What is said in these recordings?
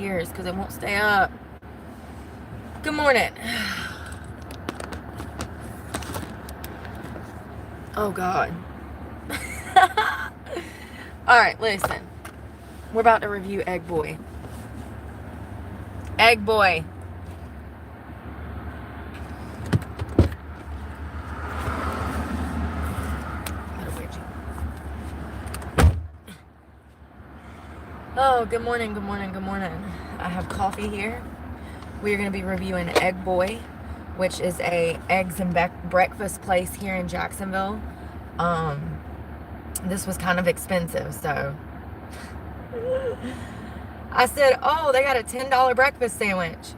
ears because it won't stay up. Good morning. Oh, God. Alright, listen. We're about to review Egg Boy. Egg Boy. Oh, good morning, good morning, good morning. I have coffee here. We are going to be reviewing Egg Boy, which is a eggs and breakfast place here in Jacksonville. This was kind of expensive, so I said, oh, they got a $10 breakfast sandwich.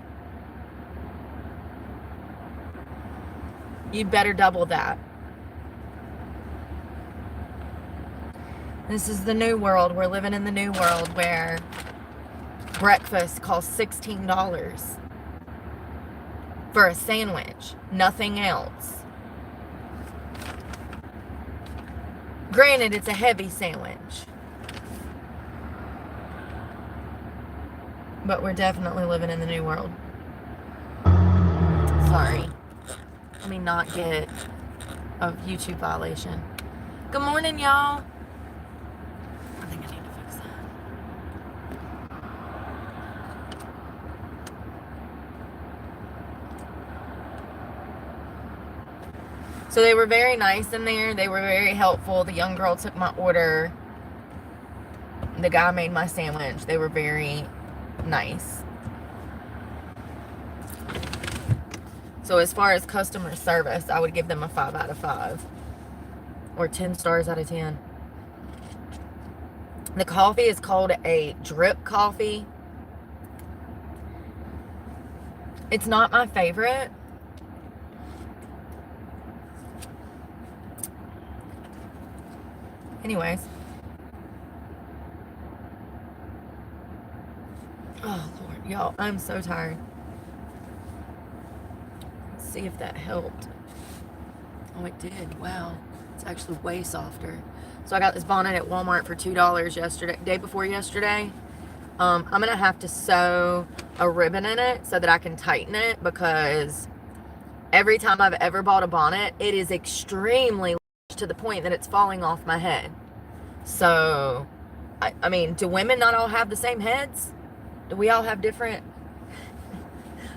You better double that. This is the new world. We're living in the new world where breakfast costs $16 for a sandwich, nothing else. Granted, it's a heavy sandwich, but we're definitely living in the new world. Sorry. Let me not get a YouTube violation. Good morning, y'all. I think I need to fix that. So they were very nice in there. They were very helpful. The young girl took my order. The guy made my sandwich. They were very nice. So as far as customer service, I would give them a 5 out of 5. Or 10 stars out of 10. The coffee is called a drip coffee. It's not my favorite. Anyways. Oh, Lord. Y'all, I'm so tired. Let's see if that helped. Oh, it did. Wow. It's actually way softer. So I got this bonnet at Walmart for $2 yesterday, day before yesterday. I'm going to have to sew a ribbon in it so that I can tighten it, because every time I've ever bought a bonnet, it is extremely large to the point that it's falling off my head. So, I mean, do women not all have the same heads? Do we all have different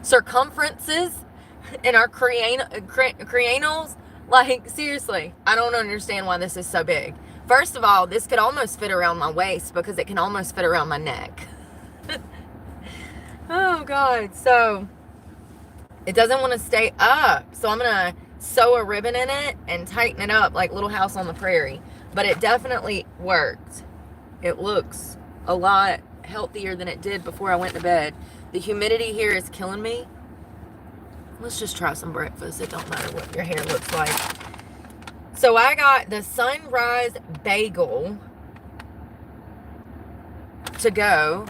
circumferences in our cranials? Like, seriously, I don't understand why this is so big. First of all, this could almost fit around my waist because it can almost fit around my neck. Oh, God. So, it doesn't want to stay up. So, I'm going to sew a ribbon in it and tighten it up like Little House on the Prairie. But it definitely worked. It looks a lot healthier than it did before I went to bed. The humidity here is killing me. Let's just try some breakfast. It don't matter what your hair looks like. So I got the sunrise bagel to go.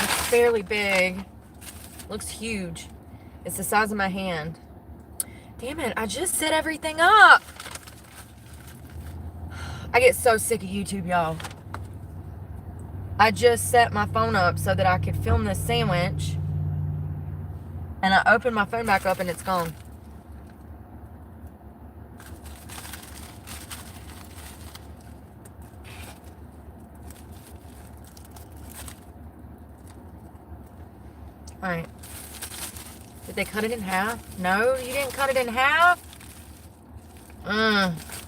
It's fairly big. Looks huge. It's the size of my hand. Damn it, I just set everything up. I get so sick of YouTube, y'all. I just set my phone up so that I could film this sandwich. And I opened my phone back up and it's gone. Alright. Did they cut it in half? No, you didn't cut it in half?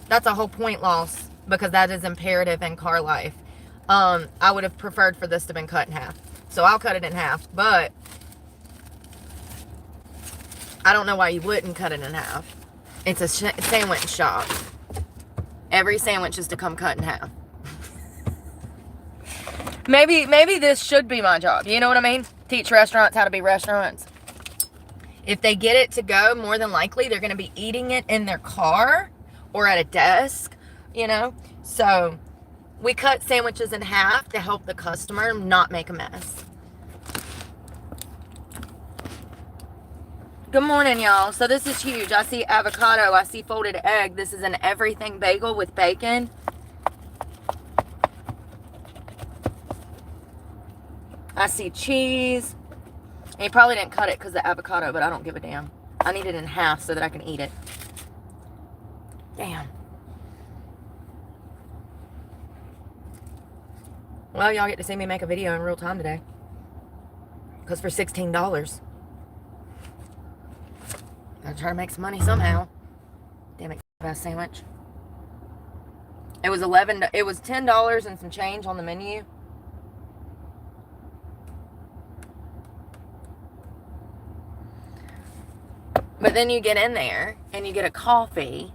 That's a whole point loss, because that is imperative in car life. I would have preferred for this to have been cut in half. So I'll cut it in half, but I don't know why you wouldn't cut it in half. It's a sandwich shop. Every sandwich is to come cut in half. Maybe this should be my job. You know what I mean? Teach restaurants how to be restaurants. If they get it to go, more than likely they're going to be eating it in their car or at a desk, you know? So we cut sandwiches in half to help the customer not make a mess. Good morning, y'all. So this is huge. I see avocado. I see folded egg. This is an everything bagel with bacon. I see cheese. And he probably didn't cut it because of the avocado, but I don't give a damn. I need it in half so that I can eat it. Damn. Well, y'all get to see me make a video in real time today. Because for $16, gotta try to make some money somehow. Damn it, best sandwich. It was $10 and some change on the menu. But then you get in there and you get a coffee,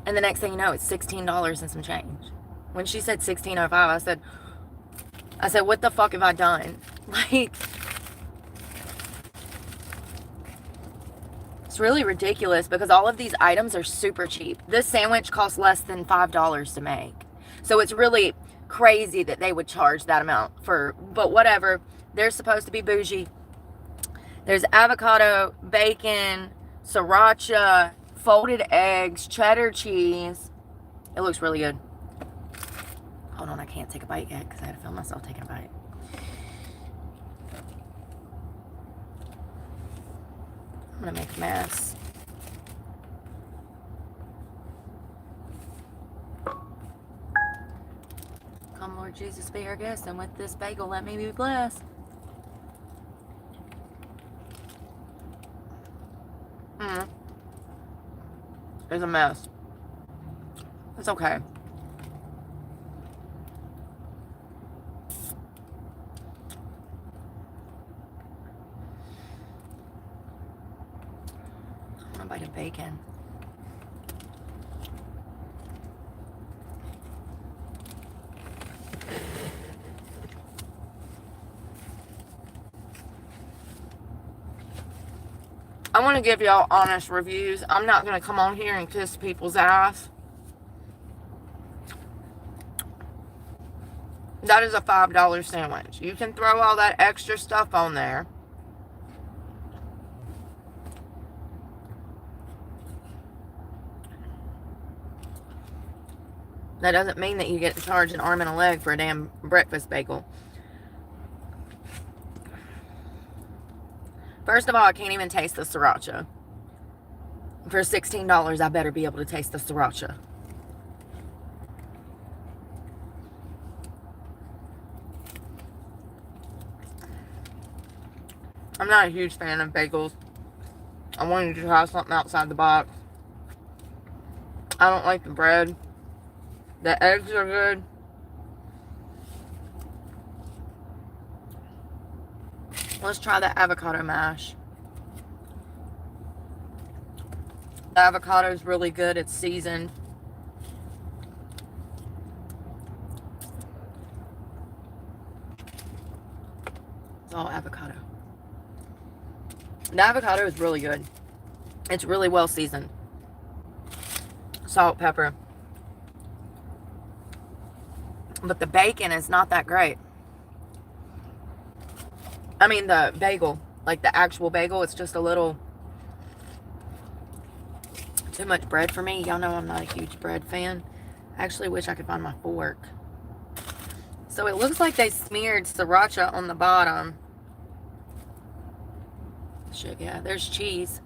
and the next thing you know, it's $16 and some change. When she said $16.05, I said, what the fuck have I done? Like, it's really ridiculous because all of these items are super cheap. This sandwich costs less than $5 to make. So it's really crazy that they would charge that amount for, but whatever. They're supposed to be bougie. There's avocado, bacon, sriracha, folded eggs, cheddar cheese. It looks really good. Hold on, I can't take a bite yet because I had to film myself taking a bite. I'm going to make a mess. Come, Lord Jesus, be our guest, and with this bagel, let me be blessed. It's a mess. It's okay. I'm gonna bite of bacon. I want to give y'all honest reviews. I'm not going to come on here and kiss people's ass. That is a $5 sandwich. You can throw all that extra stuff on there. That doesn't mean that you get to charge an arm and a leg for a damn breakfast bagel. First of all, I can't even taste the sriracha. For $16, I better be able to taste the sriracha. I'm not a huge fan of bagels. I wanted to try something outside the box. I don't like the bread. The eggs are good. Let's try the avocado mash. The avocado is really good. It's seasoned. It's all avocado. The avocado is really good. It's really well seasoned. Salt, pepper. But the bacon is not that great. I mean, the bagel, like the actual bagel, it's just a little too much bread for me. Y'all know I'm not a huge bread fan. I actually wish I could find my fork. So it looks like they smeared sriracha on the bottom. Shit, yeah, there's cheese.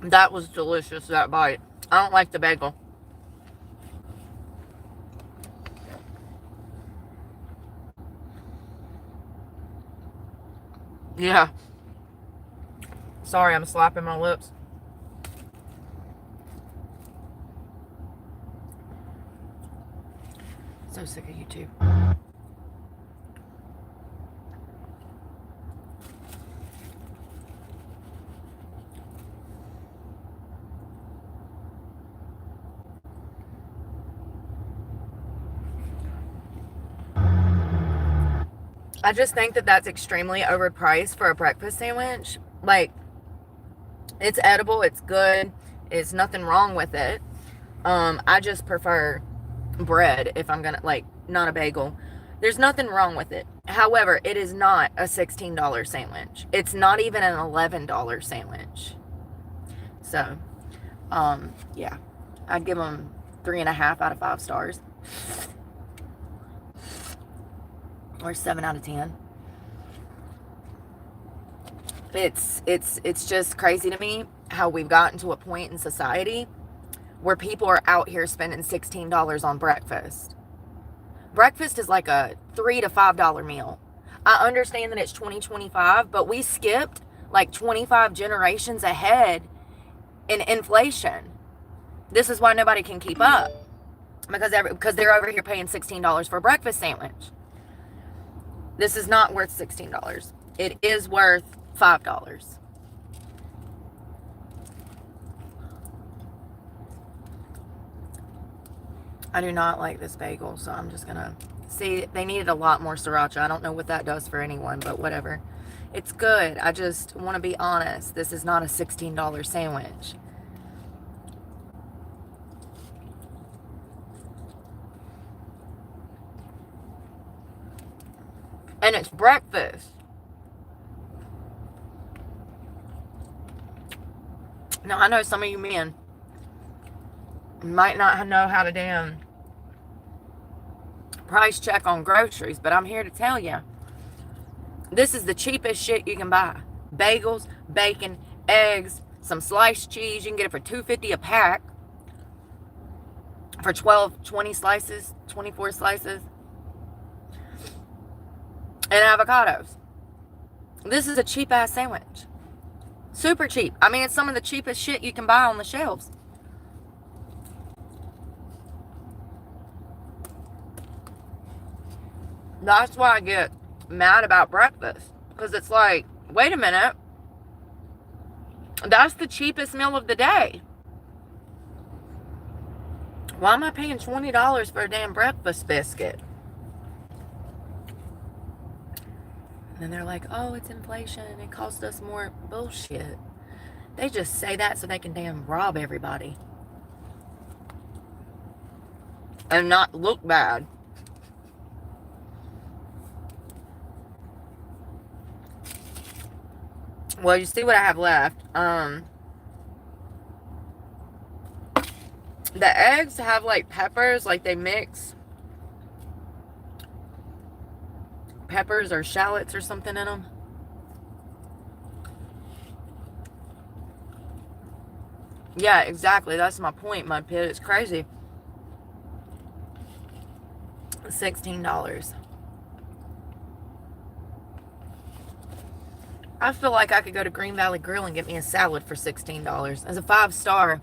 That was delicious, that bite. I don't like the bagel. Yeah. Sorry, I'm slapping my lips. So sick of YouTube. I just think that that's extremely overpriced for a breakfast sandwich. Like, it's edible, it's good, there's nothing wrong with it. I just prefer bread if I'm gonna, like, not a bagel. There's nothing wrong with it. However, it is not a $16 sandwich. It's not even an $11 sandwich. So, yeah, I'd give them 3.5 out of 5 stars, or 7 out of 10. It's just crazy to me how we've gotten to a point in society where people are out here spending $16 on breakfast. Breakfast is like a $3 to $5 meal. I understand that it's 2025, but we skipped like 25 generations ahead in inflation. This is why nobody can keep up, because they're over here paying $16 for a breakfast sandwich. This is not worth $16. It is worth $5. I do not like this bagel, so I'm just gonna see. They needed a lot more sriracha. I don't know what that does for anyone, but whatever. It's good. I just want to be honest. This is not a $16 sandwich. And it's breakfast. Now, I know some of you men might not know how to damn price check on groceries, but I'm here to tell you, this is the cheapest shit you can buy. Bagels, bacon, eggs, some sliced cheese. You can get it for $2.50 a pack for 20 slices, 24 slices, and avocados. This is a cheap ass sandwich. Super cheap. I mean, it's some of the cheapest shit you can buy on the shelves. That's why I get mad about breakfast, because it's like, wait a minute, that's the cheapest meal of the day. Why am I paying $20 for a damn breakfast biscuit? And then they're like, oh, it's inflation, it cost us more. Bullshit. They just say that so they can damn rob everybody and not look bad. Well, you see what I have left. The eggs have like peppers, like they mix peppers or shallots or something in them. Yeah, exactly. That's my point, my pit. It's crazy. $16. I feel like I could go to Green Valley Grill and get me a salad for $16. As a 5-star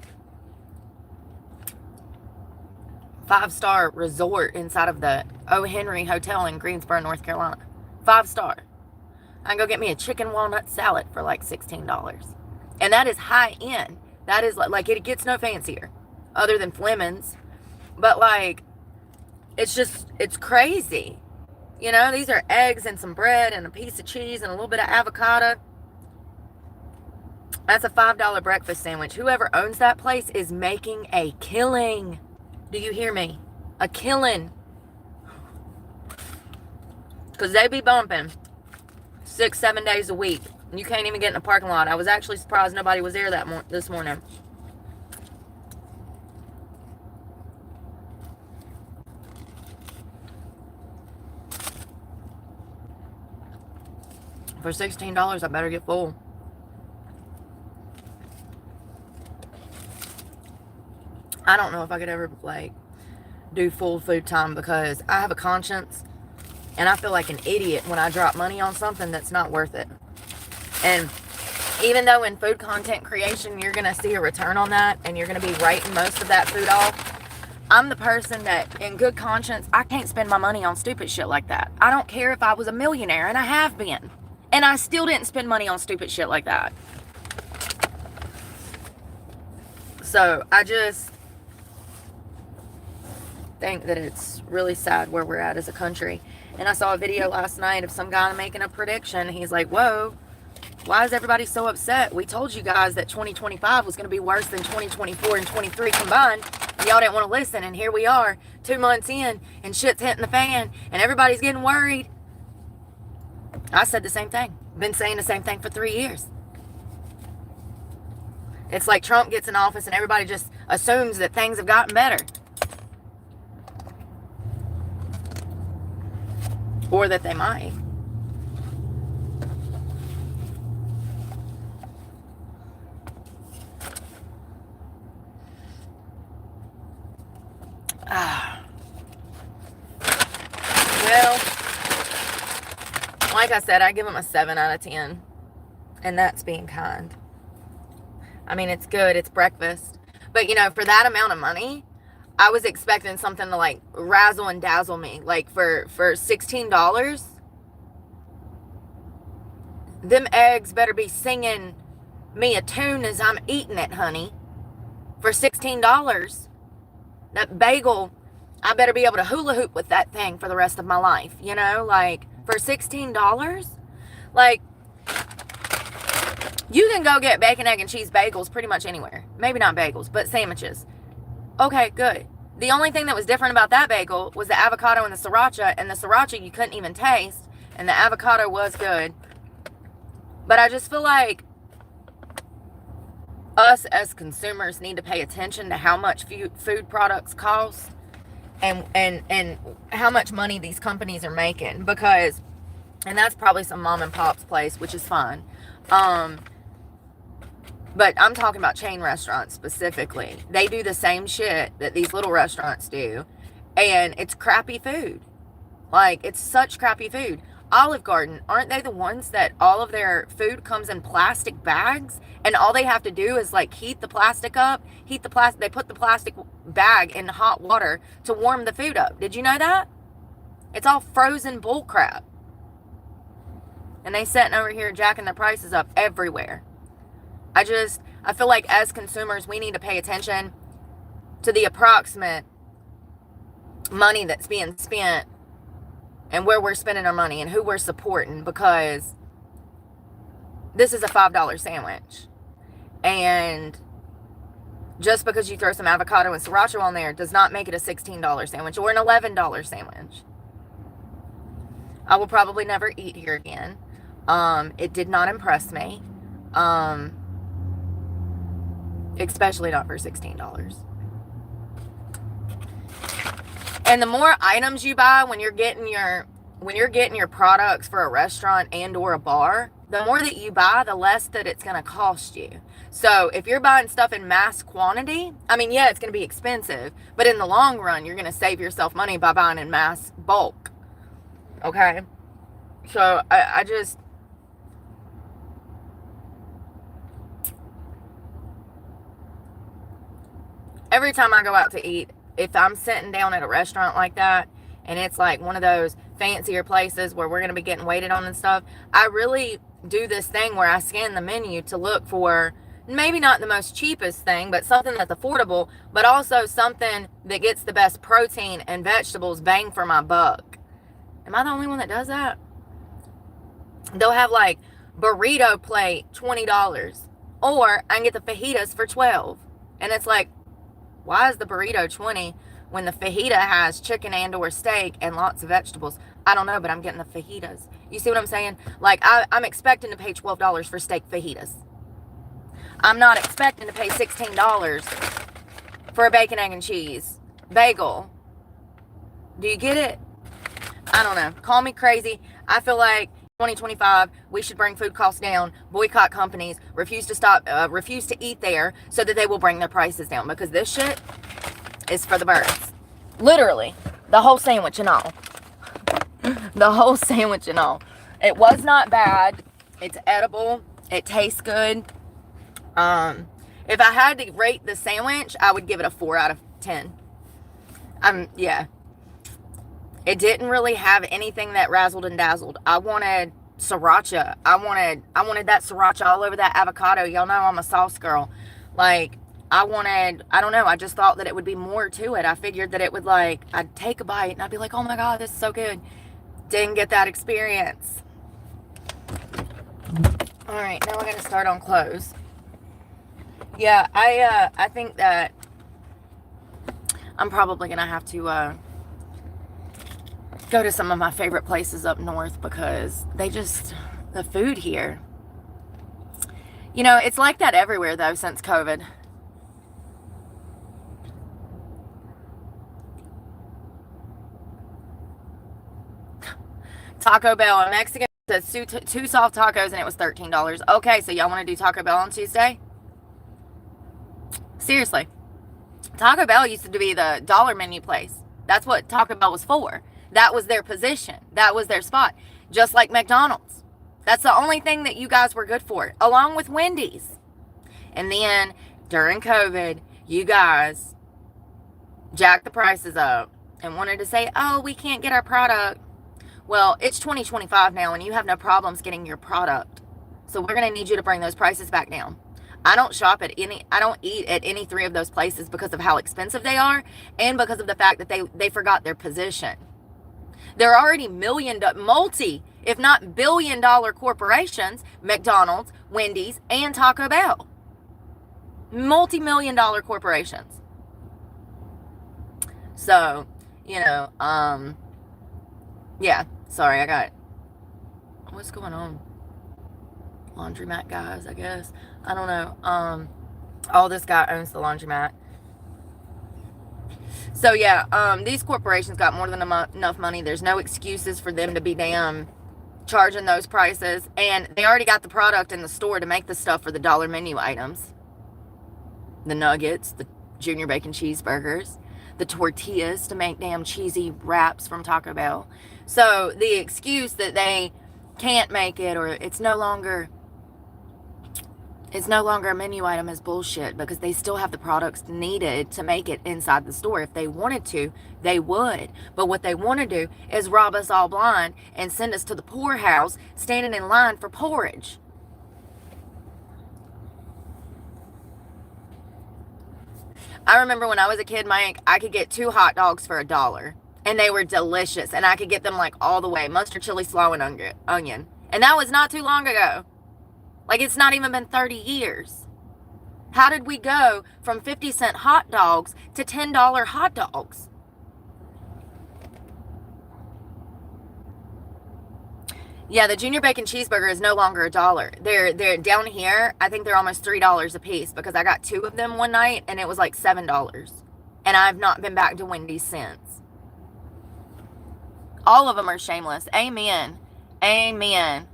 resort inside of the O. Henry Hotel in Greensboro, North Carolina. 5-star. I can go get me a chicken walnut salad for like $16. And that is high end. That is like it gets no fancier other than Fleming's. But like, it's crazy. You know, these are eggs and some bread and a piece of cheese and a little bit of avocado. That's a $5 breakfast sandwich. Whoever owns that place is making a killing. Do you hear me? A killing. Because they be bumping 6-7 days a week. You can't even get in the parking lot. I was actually surprised nobody was there this morning. For $16, I better get full. I don't know if I could ever, like, do full food time because I have a conscience and I feel like an idiot when I drop money on something that's not worth it. And even though in food content creation, you're going to see a return on that and you're going to be writing most of that food off, I'm the person that, in good conscience, I can't spend my money on stupid shit like that. I don't care if I was a millionaire, and I have been. And I still didn't spend money on stupid shit like that. So, I just think that it's really sad where we're at as a country. And I saw a video last night of some guy making a prediction. He's like, whoa, Why is everybody so upset? We told you guys that 2025 was going to be worse than 2024 and 23 combined. And y'all didn't want to listen. And here we are 2 months in and shit's hitting the fan and everybody's getting worried. I said the same thing. Been saying the same thing for 3 years. It's like Trump gets in office and everybody just assumes that things have gotten better. Or that they might. Well, like I said, I give them a 7 out of 10. And that's being kind. I mean, it's good. It's breakfast. But, you know, for that amount of money, I was expecting something to, like, razzle and dazzle me. Like, for $16, them eggs better be singing me a tune as I'm eating it, honey. For $16, that bagel, I better be able to hula hoop with that thing for the rest of my life. You know, like, for $16, like, you can go get bacon, egg, and cheese bagels pretty much anywhere. Maybe not bagels, but sandwiches. Okay, good. The only thing that was different about that bagel was the avocado and the sriracha. And the sriracha you couldn't even taste. And the avocado was good. But I just feel like us as consumers need to pay attention to how much food products cost. And how much money these companies are making. Because, and that's probably some mom and pop's place, which is fine. But I'm talking about chain restaurants specifically. They do the same shit that these little restaurants do. And it's crappy food. Like, it's such crappy food. Olive Garden, aren't they the ones that all of their food comes in plastic bags? And all they have to do is, like, heat the plastic up. They put the plastic bag in hot water to warm the food up. Did you know that? It's all frozen bull crap. And they sitting over here jacking their prices up everywhere. I feel like as consumers, we need to pay attention to the approximate money that's being spent and where we're spending our money and who we're supporting, because this is a $5 sandwich. And just because you throw some avocado and sriracha on there does not make it a $16 sandwich or an $11 sandwich. I will probably never eat here again. It did not impress me. Especially not for $16. And the more items you buy when you're getting your products for a restaurant and or a bar, the more that you buy, the less that it's going to cost you. So if you're buying stuff in mass quantity, I mean, yeah, it's going to be expensive, but in the long run, you're going to save yourself money by buying in mass bulk. Okay? So I just... Every time I go out to eat, if I'm sitting down at a restaurant like that, and it's like one of those fancier places where we're going to be getting waited on and stuff, I really do this thing where I scan the menu to look for maybe not the most cheapest thing, but something that's affordable, but also something that gets the best protein and vegetables bang for my buck. Am I the only one that does that? They'll have like burrito plate, $20. Or I can get the fajitas for $12. And it's like, why is the burrito $20 when the fajita has chicken and or steak and lots of vegetables? I don't know, but I'm getting the fajitas. You see what I'm saying? Like, I'm expecting to pay $12 for steak fajitas. I'm not expecting to pay $16 for a bacon, egg, and cheese bagel. Do you get it? I don't know. Call me crazy. I feel like 2025, we should bring food costs down, boycott companies, refuse to eat there so that they will bring their prices down, because this shit is for the birds. Literally, the whole sandwich and all. The whole sandwich and all. It was not bad. It's edible. It tastes good. If I had to rate the sandwich, I would give it a 4 out of 10. Yeah. It didn't really have anything that razzled and dazzled. I wanted sriracha. I wanted that sriracha all over that avocado. Y'all know I'm a sauce girl. Like, I don't know. I just thought that it would be more to it. I figured that it would, like, I'd take a bite and I'd be like, oh my God, this is so good. Didn't get that experience. right, now we're going to start on clothes. Yeah, I think that I'm probably going to have to go to some of my favorite places up north because the food here, you know, it's like that everywhere though since COVID. Taco Bell, a Mexican says two soft tacos and it was $13. Okay, so y'all want to do Taco Bell on Tuesday? Seriously. Taco Bell used to be the dollar menu place. That's what Taco Bell was for. That was their position. That was their spot. Just like McDonald's. That's the only thing that you guys were good for, along with Wendy's. And then during COVID, you guys jacked the prices up and wanted to say, oh, we can't get our product. Well, it's 2025 now and you have no problems getting your product. So we're going to need you to bring those prices back down. I don't eat at any three of those places because of how expensive they are and because of the fact that they forgot their position. They're already multi, if not billion-dollar corporations, McDonald's, Wendy's, and Taco Bell. Multi-million-dollar corporations. So, you know, yeah, sorry, what's going on? Laundromat guys, I guess. I don't know. Oh, this guy owns the laundromat. So yeah, these corporations got more than enough money. There's no excuses for them to be damn charging those prices. And they already got the product in the store to make the stuff for the dollar menu items. The nuggets, the junior bacon cheeseburgers, the tortillas to make damn cheesy wraps from Taco Bell. So the excuse that they can't make it or it's no longer a menu item is bullshit because they still have the products needed to make it inside the store. If they wanted to, they would. But what they want to do is rob us all blind and send us to the poorhouse standing in line for porridge. I remember when I was a kid, Mike, I could get 2 hot dogs for $1. And they were delicious. And I could get them like all the way. Mustard, chili, slaw, and onion. And that was not too long ago. Like, it's not even been 30 years. How did we go from 50-cent hot dogs to $10 hot dogs? Yeah, the junior bacon cheeseburger is no longer $1. They're down here. I think they're almost $3 a piece because I got 2 of them one night and it was like $7. And I've not been back to Wendy's since. All of them are shameless. Amen. Amen.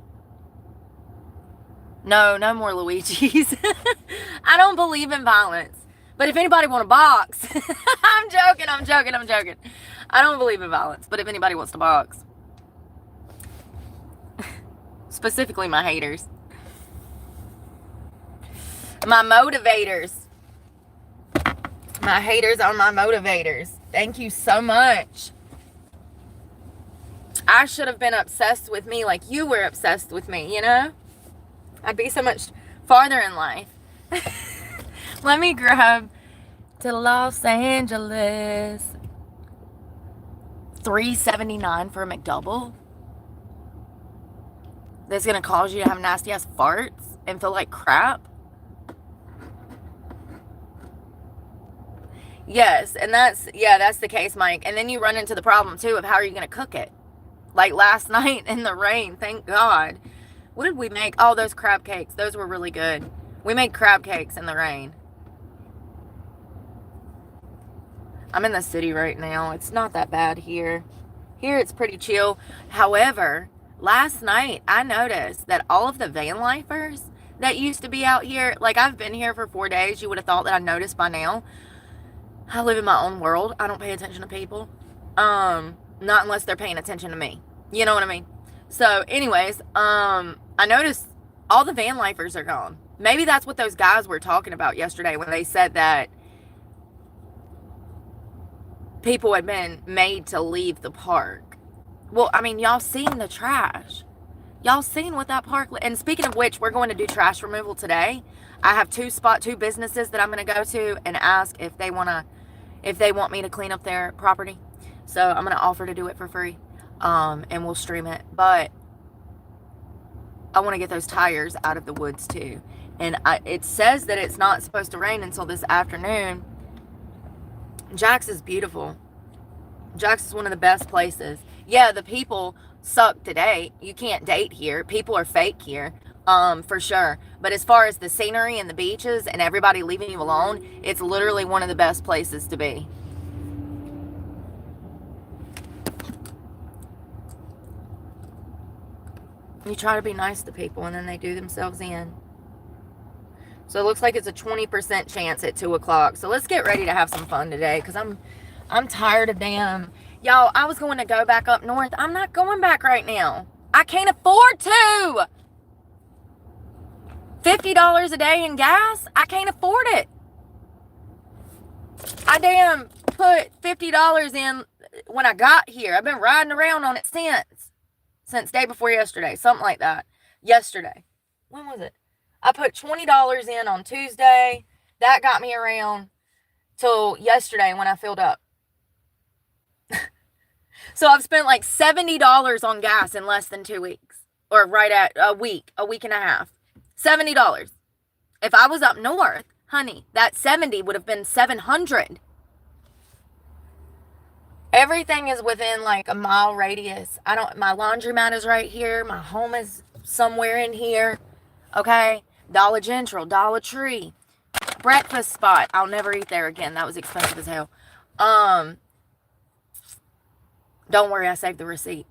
No more Luigi's. I don't believe in violence. But if anybody want a box, I'm joking. I don't believe in violence. But if anybody wants to box, specifically my haters, my motivators, my haters are my motivators. Thank you so much. I should have been obsessed with me like you were obsessed with me, you know? I'd be so much farther in life. Let me grab to Los Angeles. $3.79 for a McDouble. That's going to cause you to have nasty ass farts and feel like crap. Yes, and that's the case, Mike. And then you run into the problem too of how are you going to cook it? Like last night in the rain, thank God. What did we make? Oh, those crab cakes. Those were really good. We made crab cakes in the rain. I'm in the city right now. It's not that bad here. Here it's pretty chill. However, last night I noticed that all of the van lifers that used to be out here, like I've been here for 4 days. You would have thought that I noticed by now. I live in my own world. I don't pay attention to people. Not unless they're paying attention to me. You know what I mean? So anyways, I noticed all the van lifers are gone. Maybe that's what those guys were talking about yesterday when they said that people had been made to leave the park. Well, I mean, y'all seen the trash. Y'all seen what that park... And speaking of which, we're going to do trash removal today. I have two businesses that I'm going to go to and ask if they want me to clean up their property. So I'm going to offer to do it for free. And we'll stream it. But I want to get those tires out of the woods too. And it says that it's not supposed to rain until this afternoon. Jax is beautiful. Jax is one of the best places. Yeah, the people suck to date. You can't date here. People are fake here, for sure. But as far as the scenery and the beaches and everybody leaving you alone, it's literally one of the best places to be. You try to be nice to people and then they do themselves in. So it looks like it's a 20% chance at 2 o'clock. So let's get ready to have some fun today, because I'm tired of damn. Y'all, I was going to go back up north. I'm not going back right now. I can't afford to. $50 a day in gas? I can't afford it. I damn put $50 in when I got here. I've been riding around on it since day before yesterday. Something like that. Yesterday. When was it? I put $20 in on Tuesday. That got me around till yesterday when I filled up. So I've spent like $70 on gas in less than 2 weeks. Or right at a week and a half. $70. If I was up north, honey, that 70 would have been 700. Everything is within like a mile radius. My laundromat is right here. My home is somewhere in here. Okay? Dollar General, Dollar Tree, breakfast spot. I'll never eat there again. That was expensive as hell. Don't worry, I saved the receipt.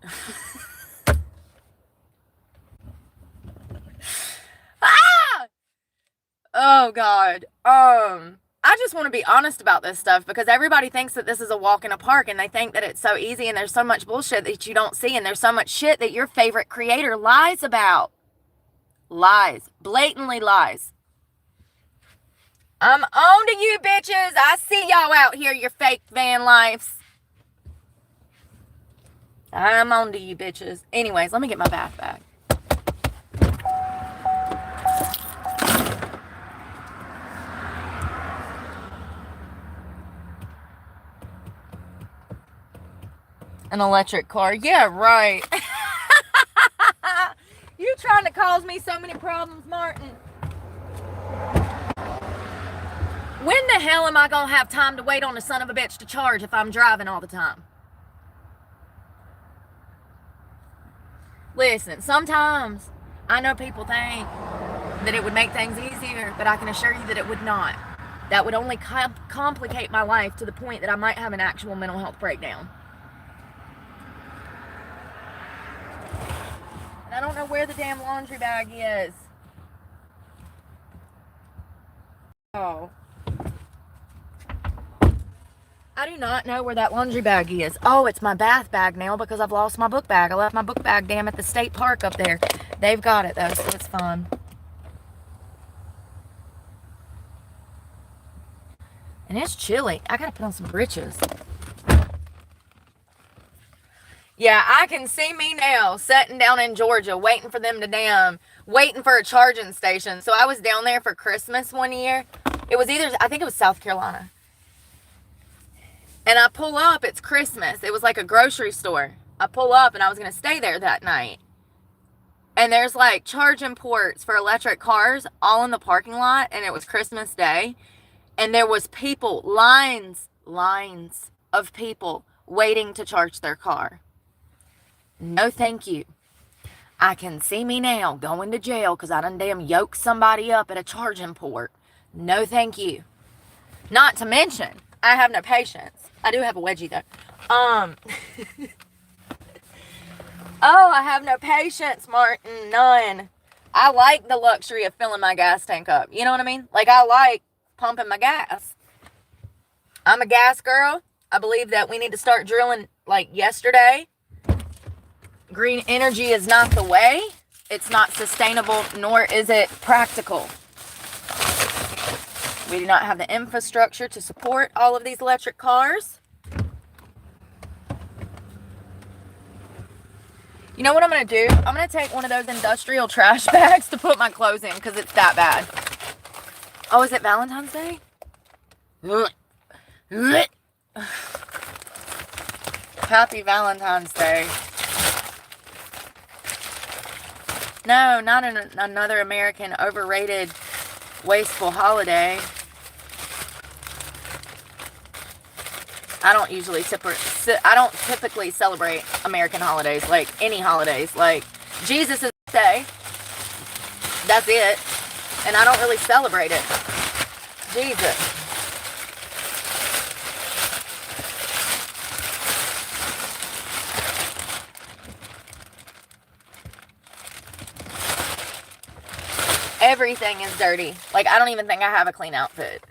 Ah! Oh God. I just want to be honest about this stuff, because everybody thinks that this is a walk in a park, and they think that it's so easy, and there's so much bullshit that you don't see, and there's so much shit that your favorite creator lies about. Lies. Blatantly lies. I'm on to you, bitches. I see y'all out here, your fake van lives. I'm on to you, bitches. Anyways, let me get my bath bag. An electric car. Yeah, right. You trying to cause me so many problems, Martin. When the hell am I going to have time to wait on the son of a bitch to charge if I'm driving all the time? Listen, sometimes I know people think that it would make things easier, but I can assure you that it would not. That would only complicate my life to the point that I might have an actual mental health breakdown. And I don't know where the damn laundry bag is. Oh. I do not know where that laundry bag is. Oh, it's my bath bag now because I've lost my book bag. I left my book bag, damn, at the state park up there. They've got it, though, so it's fun. And it's chilly. I gotta put on some breeches. Yeah, I can see me now sitting down in Georgia waiting for them to waiting for a charging station. So I was down there for Christmas one year. It was I think it was South Carolina. And I pull up, it's Christmas. It was like a grocery store. I pull up and I was going to stay there that night. And there's like charging ports for electric cars all in the parking lot. And it was Christmas Day. And there was people, lines of people waiting to charge their car. No, thank you. I can see me now going to jail because I done damn yoked somebody up at a charging port. No, thank you. Not to mention, I have no patience. I do have a wedgie, though. Oh, I have no patience, Martin. None. I like the luxury of filling my gas tank up. You know what I mean? Like, I like pumping my gas. I'm a gas girl. I believe that we need to start drilling, like, yesterday. Green energy is not the way. It's not sustainable, nor is it practical. We do not have the infrastructure to support all of these electric cars. You know what I'm going to do? I'm going to take one of those industrial trash bags to put my clothes in because it's that bad. Oh, is it Valentine's Day? Happy Valentine's Day. No, not another American overrated, wasteful holiday. I don't typically celebrate American holidays, like any holidays. Like Jesus' birthday, that's it. And I don't really celebrate it. Jesus. Everything is dirty. Like, I don't even think I have a clean outfit.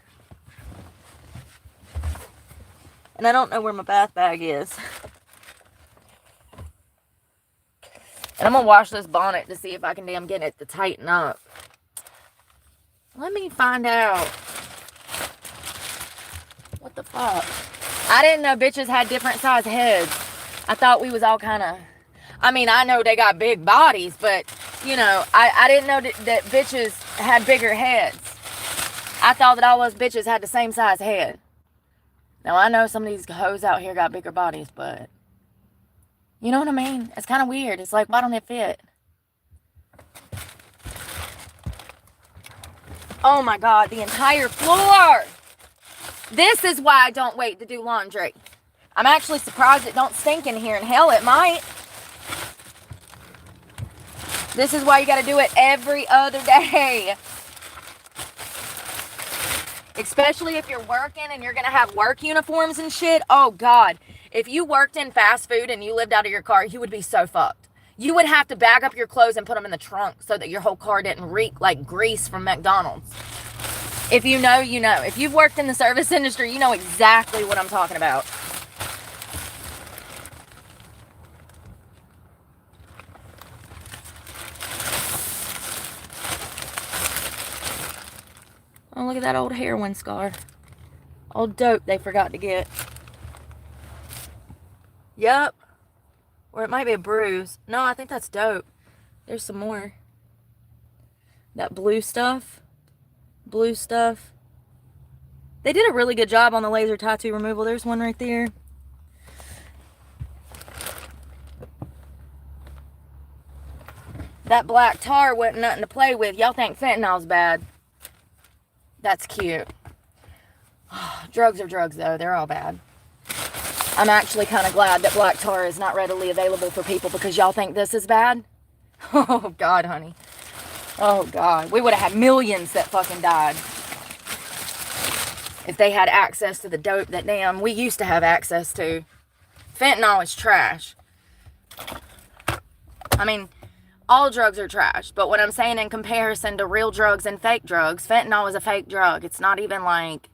And I don't know where my bath bag is. And I'm going to wash this bonnet to see if I can damn get it to tighten up. Let me find out. What the fuck? I didn't know bitches had different size heads. I thought we was all kind of... I mean, I know they got big bodies, but... You know, I didn't know that bitches had bigger heads. I thought that all those bitches had the same size head. Now, I know some of these hoes out here got bigger bodies, but... You know what I mean? It's kind of weird. It's like, why don't it fit? Oh my God, the entire floor! This is why I don't wait to do laundry. I'm actually surprised it don't stink in here, and hell, it might. This is why you got to do it every other day. Especially if you're working and you're going to have work uniforms and shit. Oh, God. If you worked in fast food and you lived out of your car, you would be so fucked. You would have to bag up your clothes and put them in the trunk so that your whole car didn't reek like grease from McDonald's. If you know, you know. If you've worked in the service industry, you know exactly what I'm talking about. Oh, look at that old heroin scar. Old dope they forgot to get. Yep. Or it might be a bruise. No, I think that's dope. There's some more. That blue stuff. Blue stuff. They did a really good job on the laser tattoo removal. There's one right there. That black tar wasn't nothing to play with. Y'all think fentanyl's bad. That's cute. Drugs are drugs, though. They're all bad. I'm actually kind of glad that black tar is not readily available for people because y'all think this is bad. Oh, God, honey. Oh, God. We would have had millions that fucking died if they had access to the dope that damn we used to have access to. Fentanyl is trash. I mean... all drugs are trash, but what I'm saying in comparison to real drugs and fake drugs, fentanyl is a fake drug. It's not even like,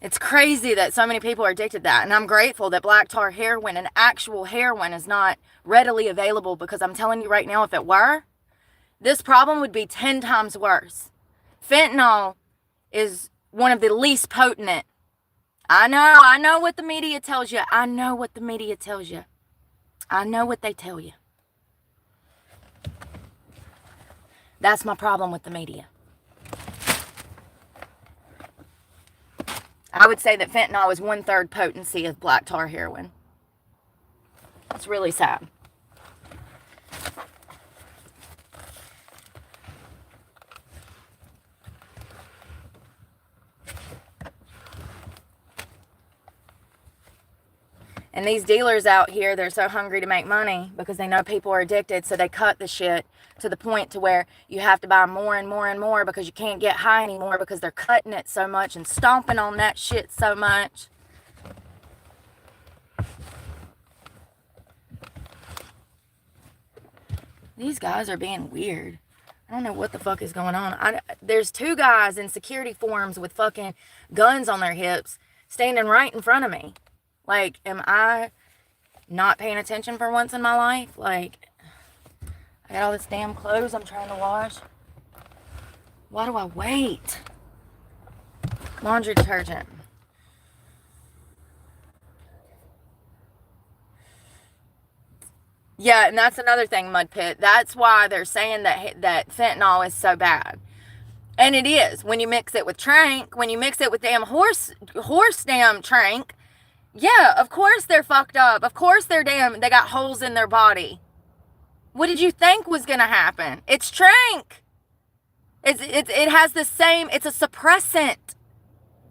it's crazy that so many people are addicted to that. And I'm grateful that black tar heroin and actual heroin is not readily available because I'm telling you right now, if it were, this problem would be 10 times worse. Fentanyl is one of the least potent. I know what the media tells you. I know what the media tells you. I know what they tell you. That's my problem with the media. I would say that fentanyl is 1/3 potency of black tar heroin. It's really sad. And these dealers out here, they're so hungry to make money because they know people are addicted, so they cut the shit to the point to where you have to buy more and more and more because you can't get high anymore because they're cutting it so much and stomping on that shit so much. These guys are being weird. I don't know what the fuck is going on. There's 2 guys in security forms with fucking guns on their hips standing right in front of me. Like, am I not paying attention for once in my life? Like, I got all this damn clothes I'm trying to wash. Why do I wait? Laundry detergent. Yeah, and that's another thing, Mud Pit. That's why they're saying that fentanyl is so bad. And it is. When you mix it with trank, when you mix it with damn horse damn trank, yeah, of course they're fucked up. Of course they got holes in their body. What did you think was going to happen? It's trank. It has the same, it's a suppressant.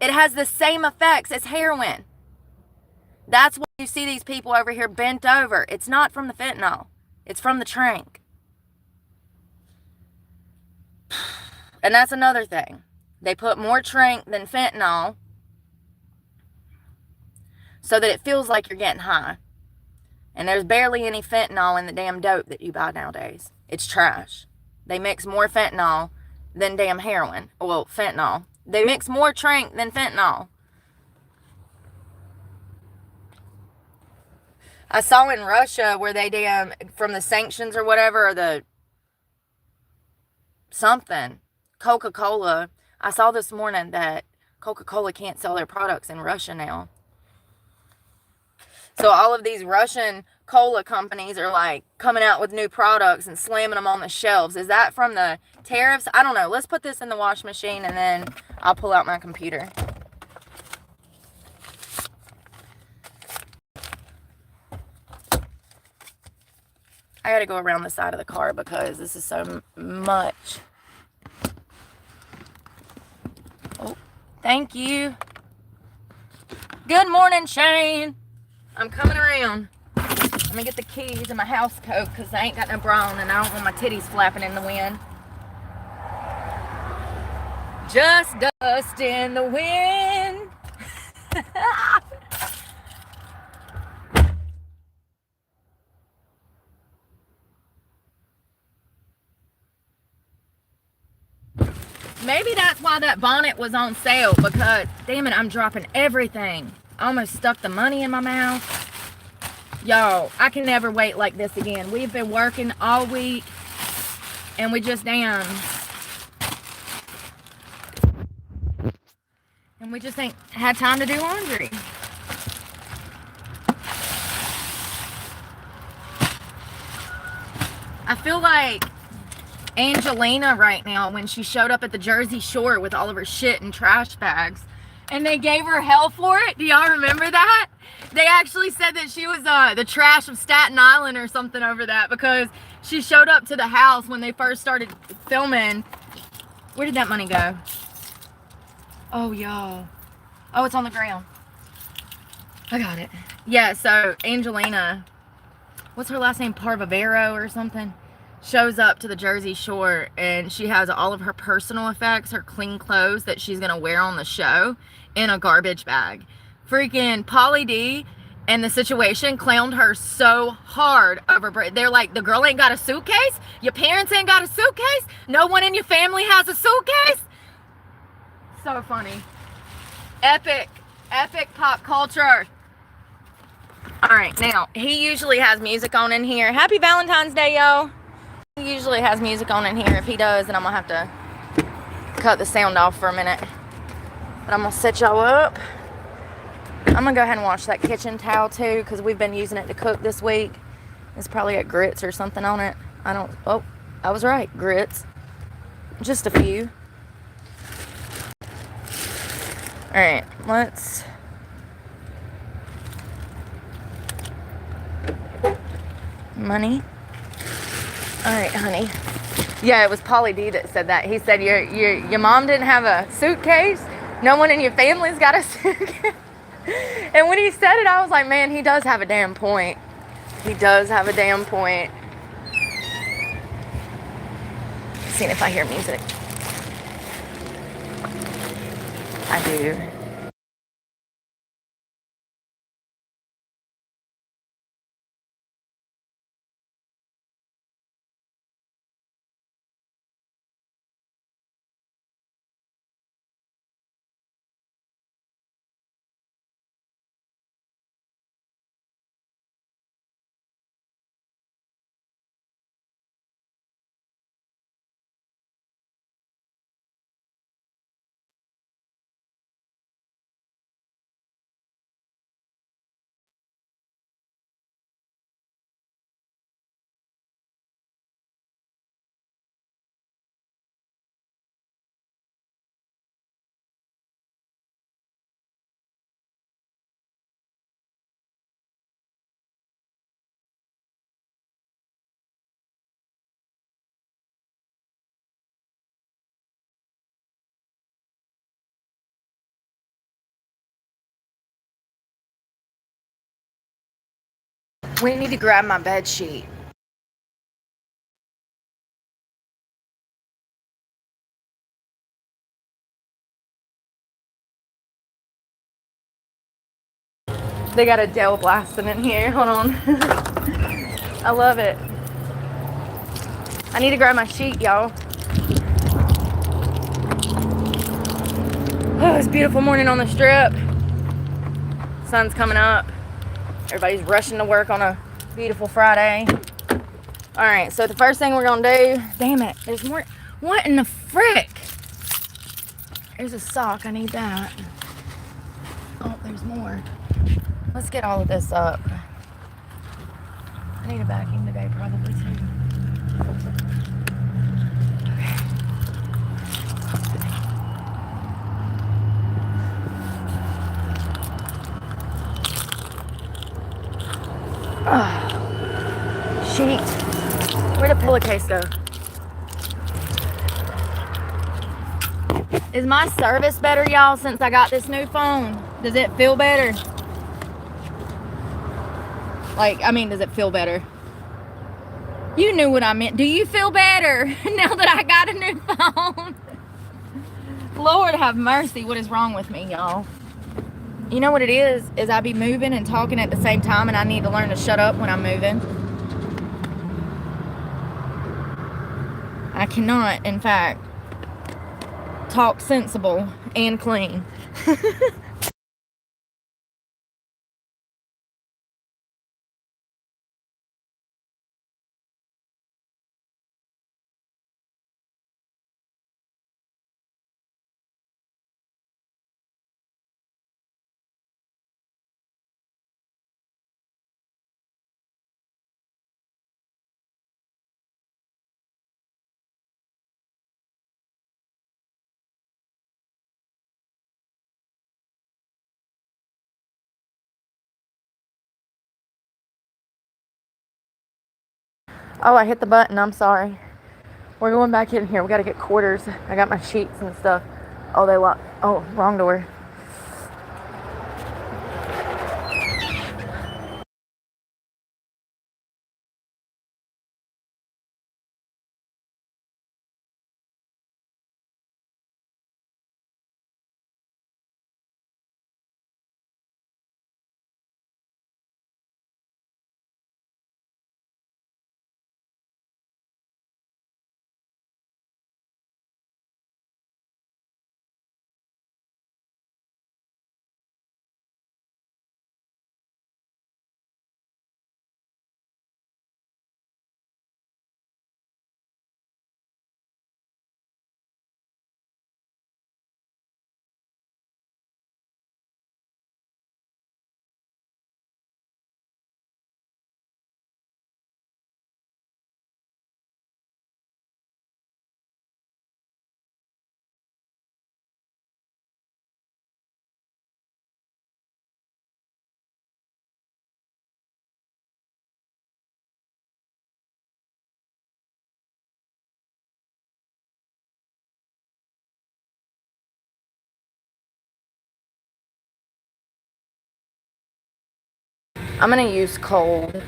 It has the same effects as heroin. That's why you see these people over here bent over. It's not from the fentanyl. It's from the trank. And that's another thing. They put more trank than fentanyl so that it feels like you're getting high. And there's barely any fentanyl in the damn dope that you buy nowadays. It's trash. They mix more fentanyl than damn heroin. Well, fentanyl. They mix more trank than fentanyl. I saw in Russia where they damn, from the sanctions or whatever, or the something, Coca-Cola. I saw this morning that Coca-Cola can't sell their products in Russia now. So all of these Russian cola companies are like coming out with new products and slamming them on the shelves. Is that from the tariffs? I don't know. Let's put this in the wash machine and then I'll pull out my computer. I gotta go around the side of the car because this is so much. Oh, thank you. Good morning, Shane. I'm coming around. Let me get the keys and my house coat because I ain't got no bra on and I don't want my titties flapping in the wind. Just dust in the wind. Maybe that's why that bonnet was on sale because, damn it, I'm dropping everything. I almost stuck the money in my mouth. Y'all, I can never wait like this again. We've been working all week and we just damn. And we just ain't had time to do laundry. I feel like Angelina right now when she showed up at the Jersey Shore with all of her shit in trash bags and they gave her hell for it. Do y'all remember that? They actually said that she was the trash of Staten Island or something over that because she showed up to the house when they first started filming. Where did that money go? Oh, y'all. Oh, it's on the ground. I got it. Yeah, so Angelina, what's her last name? Parvavero or something? Shows up to the Jersey Shore and she has all of her personal effects, her clean clothes that she's gonna wear on the show in a garbage bag. Freaking Pauly D and the situation clowned her so hard over. They're like, the girl ain't got a suitcase? Your parents ain't got a suitcase? No one in your family has a suitcase? So funny. Epic pop culture. All right, now he usually has music on in here. Happy Valentine's Day, y'all. He usually has music on in here. If he does, then I'm gonna have to cut the sound off for a minute. But I'm gonna set y'all up. I'm gonna go ahead and wash that kitchen towel too because we've been using it to cook this week. It's probably got grits or something on it. Oh, I was right, grits. Just a few. All right, let's. Money. All right, honey. Yeah, it was Pauly D that said that. He said your mom didn't have a suitcase. No one in your family's got a suitcase. And when he said it, I was like, man, he does have a damn point. He does have a damn point. Seeing if I hear music. I do. We need to grab my bed sheet. They got Adele blasting in here. Hold on. I love it. I need to grab my sheet, y'all. Oh, it's a beautiful morning on the strip. Sun's coming up. Everybody's rushing to work on a beautiful Friday. All right, so the first thing we're gonna do, damn it, there's more. What in the frick? There's a sock, I need that. Oh, there's more. Let's get all of this up. I need a vacuum today, probably too. Okay. Sheet. Where'd the pillowcase go? Is my service better, y'all, since I got this new phone? Does it feel better? Does it feel better? You knew what I meant. Do you feel better now that I got a new phone? Lord have mercy. What is wrong with me, y'all? You know what it is I be moving and talking at the same time, and I need to learn to shut up when I'm moving. I cannot, in fact, talk sensible and clean. Oh, I hit the button. I'm sorry. We're going back in here. We got to get quarters. I got my sheets and stuff. Oh, they locked. Oh, wrong door. I'm going to use cold.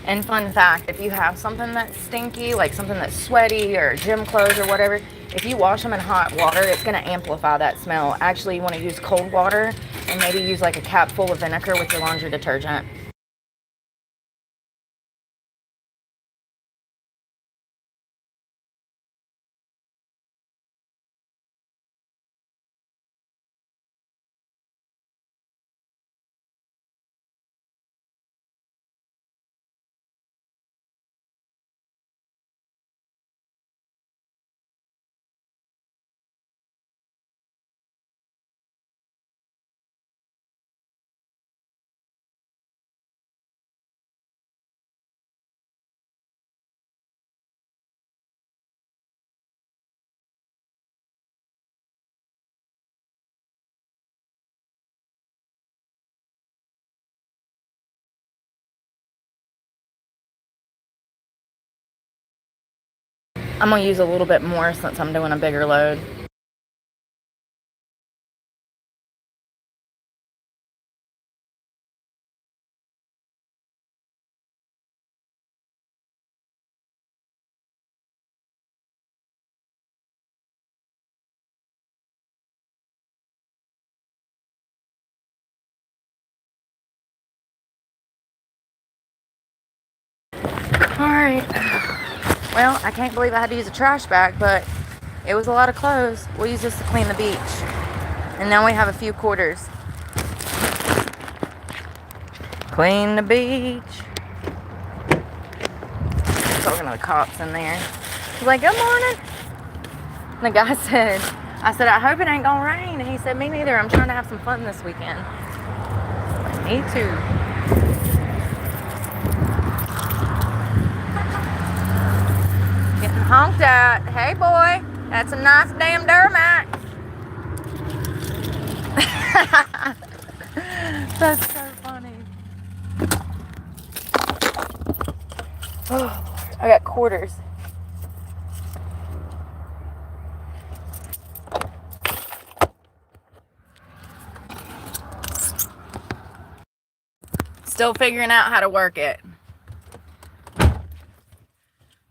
And fun fact, if you have something that's stinky, like something that's sweaty or gym clothes or whatever, if you wash them in hot water, it's going to amplify that smell. Actually, you want to use cold water and maybe use like a cap full of vinegar with your laundry detergent. I'm going to use a little bit more since I'm doing a bigger load. Alright, well, I can't believe I had to use a trash bag, but it was a lot of clothes. We'll use this to clean the beach. And now we have a few quarters. Clean the beach. Talking to the cops in there. He's like, good morning. And the guy said, I said, I hope it ain't gonna rain. And he said, me neither. I'm trying to have some fun this weekend. Me too. Getting honked at. Hey boy, that's a nice damn doormat. That's so funny. Oh, I got quarters. Still figuring out how to work it.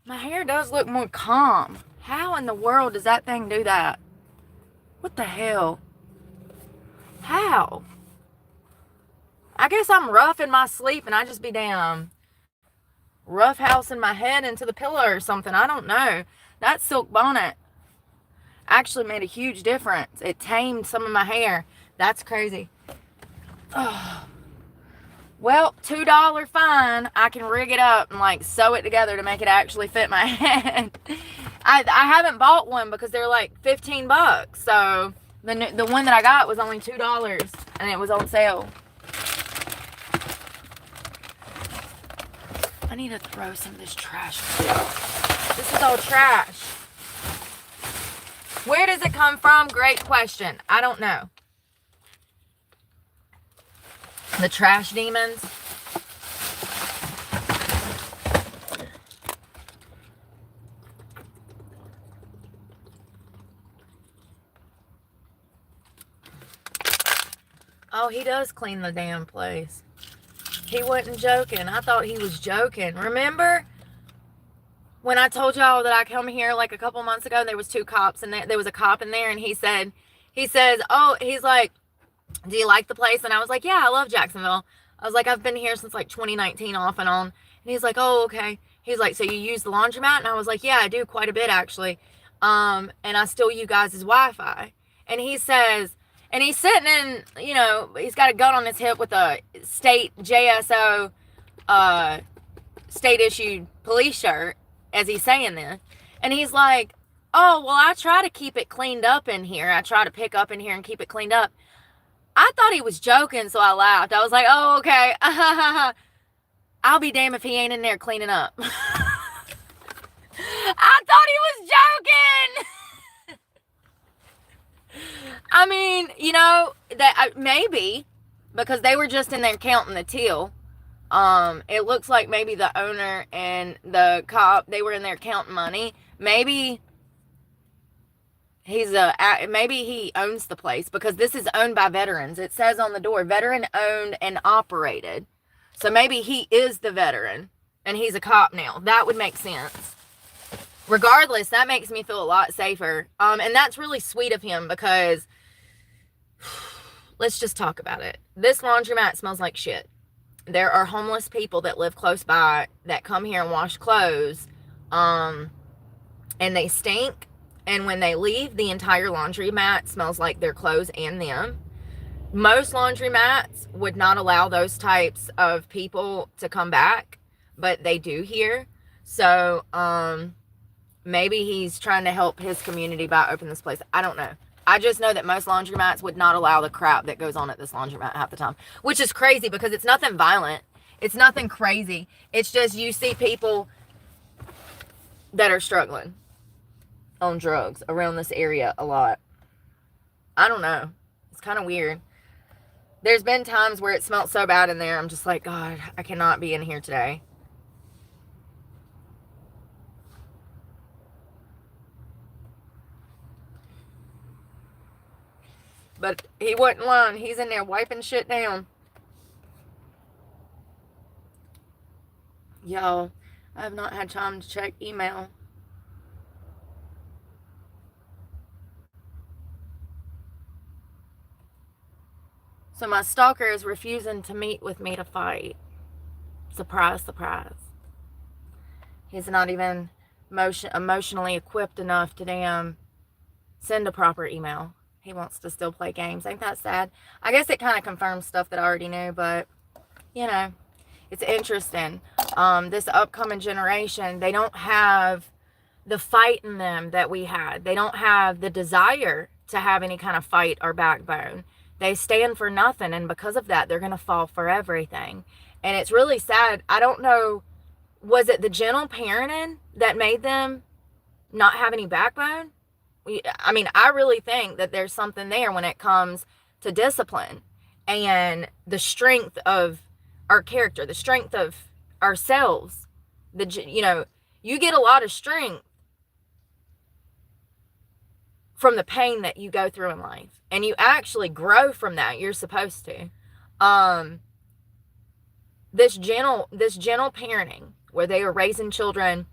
My hair does look more calm. How in the world does that thing do that? What the hell? How? I guess I'm rough in my sleep and I just be damn roughhousing my head into the pillow or something. I don't know. That silk bonnet actually made a huge difference. It tamed some of my hair. That's crazy. Oh. Well, $2 fine. I can rig it up and like sew it together to make it actually fit my head. I haven't bought one because they're like 15 bucks. So the one that I got was only $2 and it was on sale. I need to throw some of this trash away. This is all trash. Where does it come from? Great question. I don't know. The trash demons. Oh, he does clean the damn place. He wasn't joking. I thought he was joking. Remember when I told y'all that I come here like a couple months ago and there was two cops and there was a cop in there and he says, oh, he's like, do you like the place? And I was like, yeah, I love Jacksonville. I was like, I've been here since like 2019 off and on. And he's like, oh, okay. He's like, so you use the laundromat? And I was like, yeah, I do quite a bit actually. And I steal you guys' Wi-Fi. And he says, and he's sitting in, you know, he's got a gun on his hip with a state JSO, state issued police shirt as he's saying this. And he's like, oh, well, I try to keep it cleaned up in here. I try to pick up in here and keep it cleaned up. I thought he was joking, so I laughed. I was like, oh, okay. I'll be damned if he ain't in there cleaning up. I thought he was joking. I mean, you know, that maybe because they were just in there counting the till. It looks like maybe the owner and the cop, they were in there counting money. Maybe maybe he owns the place because this is owned by veterans. It says on the door, veteran owned and operated. So maybe he is the veteran and he's a cop now. That would make sense. Regardless, that makes me feel a lot safer. And that's really sweet of him because let's just talk about it. This laundromat smells like shit. There are homeless people that live close by that come here and wash clothes. And they stink. And when they leave, the entire laundromat smells like their clothes and them. Most laundromats would not allow those types of people to come back, but they do here. So, maybe he's trying to help his community by opening this place. I don't know. I just know that most laundromats would not allow the crap that goes on at this laundromat half the time, which is crazy because it's nothing violent. It's nothing crazy. It's just you see people that are struggling on drugs around this area a lot. I don't know. It's kind of weird. There's been times where it smelled so bad in there. I'm just like, God, I cannot be in here today. But he wasn't lying. He's in there wiping shit down. Y'all, I have not had time to check email. So my stalker is refusing to meet with me to fight. Surprise, surprise. He's not even emotionally equipped enough to damn send a proper email. He wants to still play games. Ain't that sad? I guess it kind of confirms stuff that I already knew, but, you know, it's interesting. This upcoming generation, they don't have the fight in them that we had. They don't have the desire to have any kind of fight or backbone. They stand for nothing, and because of that, they're going to fall for everything. And it's really sad. I don't know, was it the gentle parenting that made them not have any backbone? I mean, I really think that there's something there when it comes to discipline and the strength of our character, the strength of ourselves. You get a lot of strength from the pain that you go through in life, and you actually grow from that. You're supposed to. This gentle parenting where they are raising children,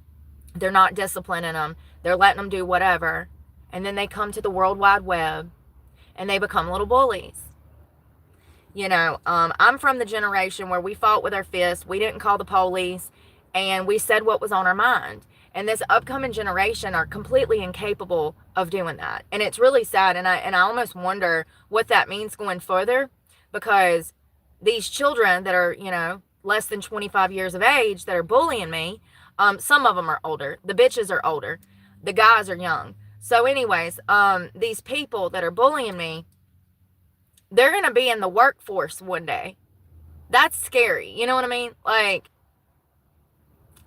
they're not disciplining them, they're letting them do whatever, and then they come to the World Wide Web and they become little bullies. I'm from the generation where we fought with our fists, we didn't call the police, and we said what was on our mind. And this upcoming generation are completely incapable of doing that. And it's really sad. And I almost wonder what that means going further, because these children that are, less than 25 years of age that are bullying me, some of them are older. The bitches are older. The guys are young. So anyways, these people that are bullying me, they're going to be in the workforce one day. That's scary. You know what I mean? Like,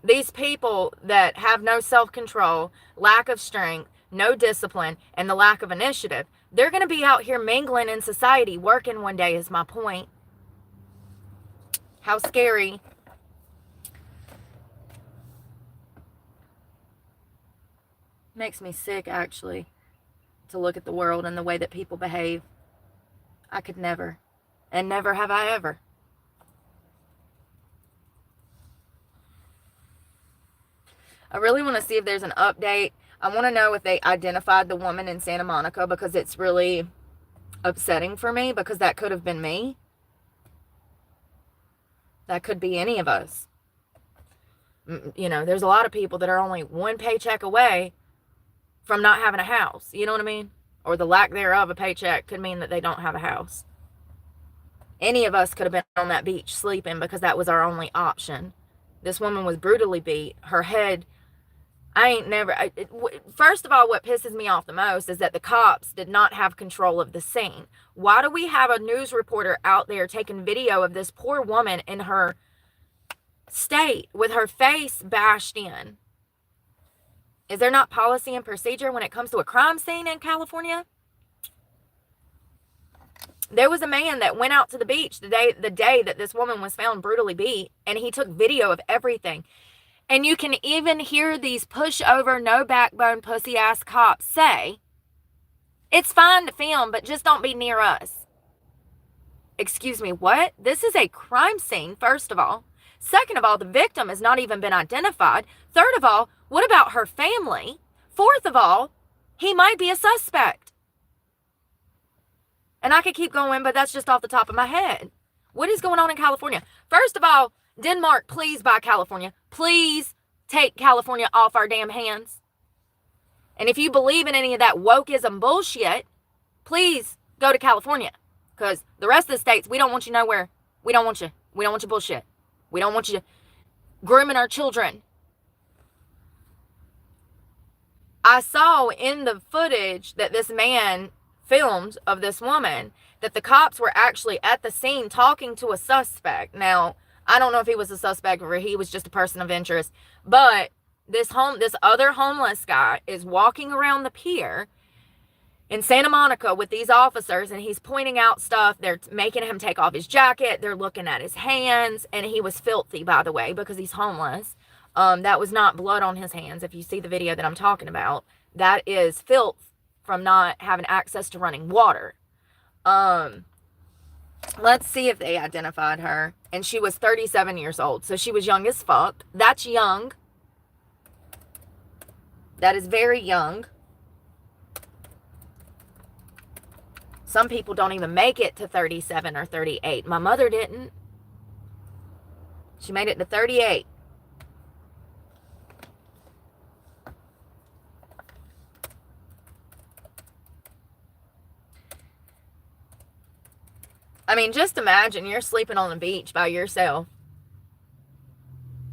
these people that have no self-control, lack of strength, no discipline, and the lack of initiative, they're going to be out here mingling in society, working one day is my point. How scary. Makes me sick, actually, to look at the world and the way that people behave. I could never, and never have I ever. I really want to see if there's an update. I want to know if they identified the woman in Santa Monica, because it's really upsetting for me, because that could have been me. That could be any of us. There's a lot of people that are only one paycheck away from not having a house. You know what I mean? Or the lack thereof a paycheck could mean that they don't have a house. Any of us could have been on that beach sleeping because that was our only option. This woman was brutally beat. Her head, first of all, what pisses me off the most is that the cops did not have control of the scene. Why do we have a news reporter out there taking video of this poor woman in her state with her face bashed in? Is there not policy and procedure when it comes to a crime scene in California? There was a man that went out to the beach the day that this woman was found brutally beat, and he took video of everything. And you can even hear these pushover, no backbone, pussy ass cops say, it's fine to film, but just don't be near us. Excuse me, what? This is a crime scene, first of all. Second of all, the victim has not even been identified. Third of all, what about her family? Fourth of all, he might be a suspect. And I could keep going, but that's just off the top of my head. What is going on in California? First of all, Denmark, please buy California. Please take California off our damn hands. And if you believe in any of that wokeism bullshit, please go to California. Because the rest of the states, we don't want you nowhere. We don't want you. We don't want your bullshit. We don't want you grooming our children. I saw in the footage that this man filmed of this woman that the cops were actually at the scene talking to a suspect. Now, I don't know if he was a suspect or he was just a person of interest, but this other homeless guy is walking around the pier in Santa Monica with these officers, and he's pointing out stuff. They're making him take off his jacket. They're looking at his hands, and he was filthy, by the way, because he's homeless. That was not blood on his hands. If you see the video that I'm talking about, that is filth from not having access to running water. Let's see if they identified her. And she was 37 years old. So she was young as fuck. That's young. That is very young. Some people don't even make it to 37 or 38. My mother didn't. She made it to 38. I mean, just imagine you're sleeping on the beach by yourself.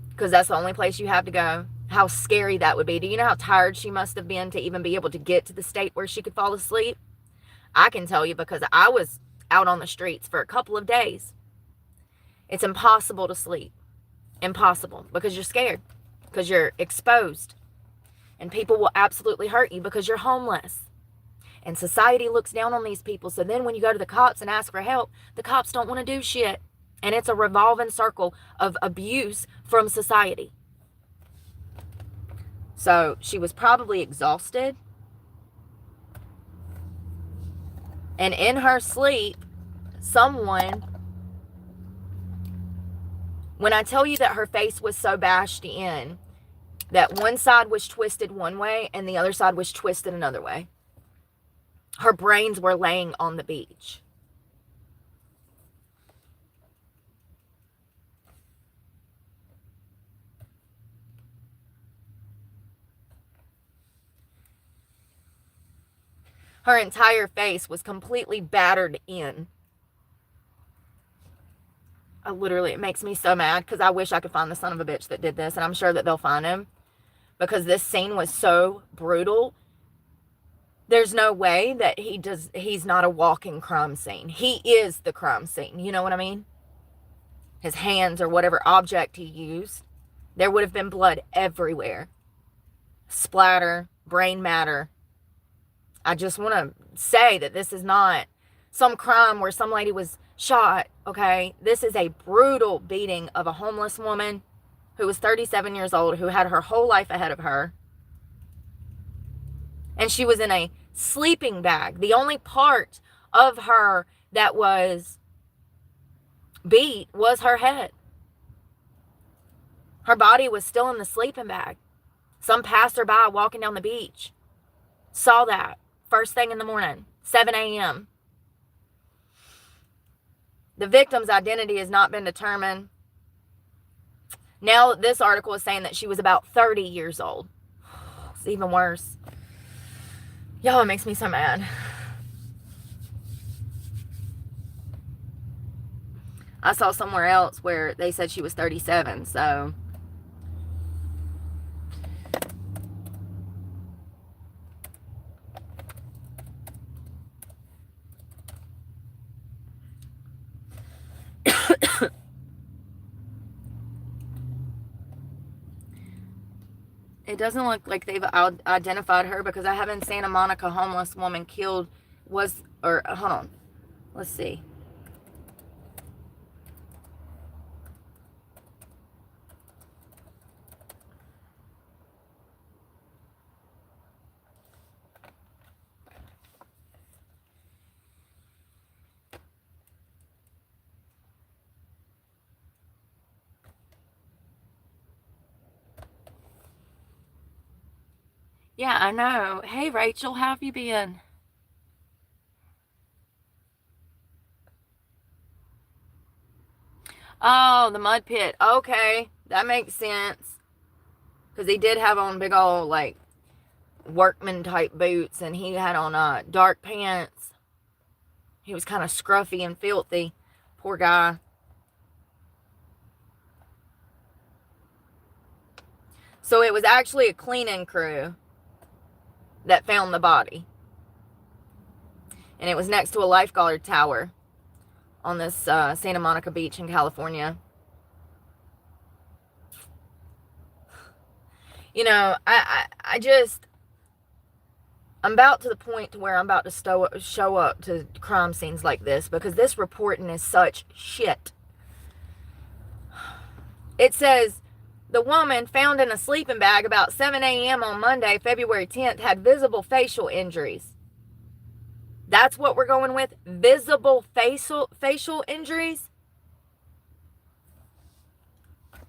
Because that's the only place you have to go. How scary that would be. Do you know how tired she must have been to even be able to get to the state where she could fall asleep? I can tell you because I was out on the streets for a couple of days. It's impossible to sleep. Impossible. Because you're scared. Because you're exposed. And people will absolutely hurt you because you're homeless. And society looks down on these people. So then when you go to the cops and ask for help, the cops don't want to do shit. And it's a revolving circle of abuse from society. So she was probably exhausted. And in her sleep, someone, when I tell you that her face was so bashed in, that one side was twisted one way and the other side was twisted another way. Her brains were laying on the beach. Her entire face was completely battered in. It makes me so mad because I wish I could find the son of a bitch that did this, and I'm sure that they'll find him because this scene was so brutal. There's no way that he's not a walking crime scene. He is the crime scene. You know what I mean? His hands or whatever object he used. There would have been blood everywhere. Splatter, brain matter. I just want to say that this is not some crime where some lady was shot, okay? This is a brutal beating of a homeless woman who was 37 years old, who had her whole life ahead of her. And she was in a sleeping bag. The only part of her that was beat was her head. Her body was still in the sleeping bag. Some passerby walking down the beach saw that first thing in the morning, 7 a.m. The victim's identity has not been determined. Now this article is saying that she was about 30 years old. It's even worse. Y'all, it makes me so mad. I saw somewhere else where they said she was 37, so. It doesn't look like they've identified her because I haven't seen a Monica homeless woman killed hold on. Let's see. Yeah, I know. Hey, Rachel, how have you been? Oh, the mud pit. Okay, that makes sense. Because he did have on big old, like, workman type boots, and he had on dark pants. He was kind of scruffy and filthy. Poor guy. So it was actually a cleaning crew that found the body. And it was next to a lifeguard tower on this Santa Monica beach in California. You know, I'm about to the point to where I'm about to show up to crime scenes like this because this reporting is such shit. It says, the woman found in a sleeping bag about 7 a.m. on Monday, February 10th, had visible facial injuries. That's what we're going with. Visible facial injuries.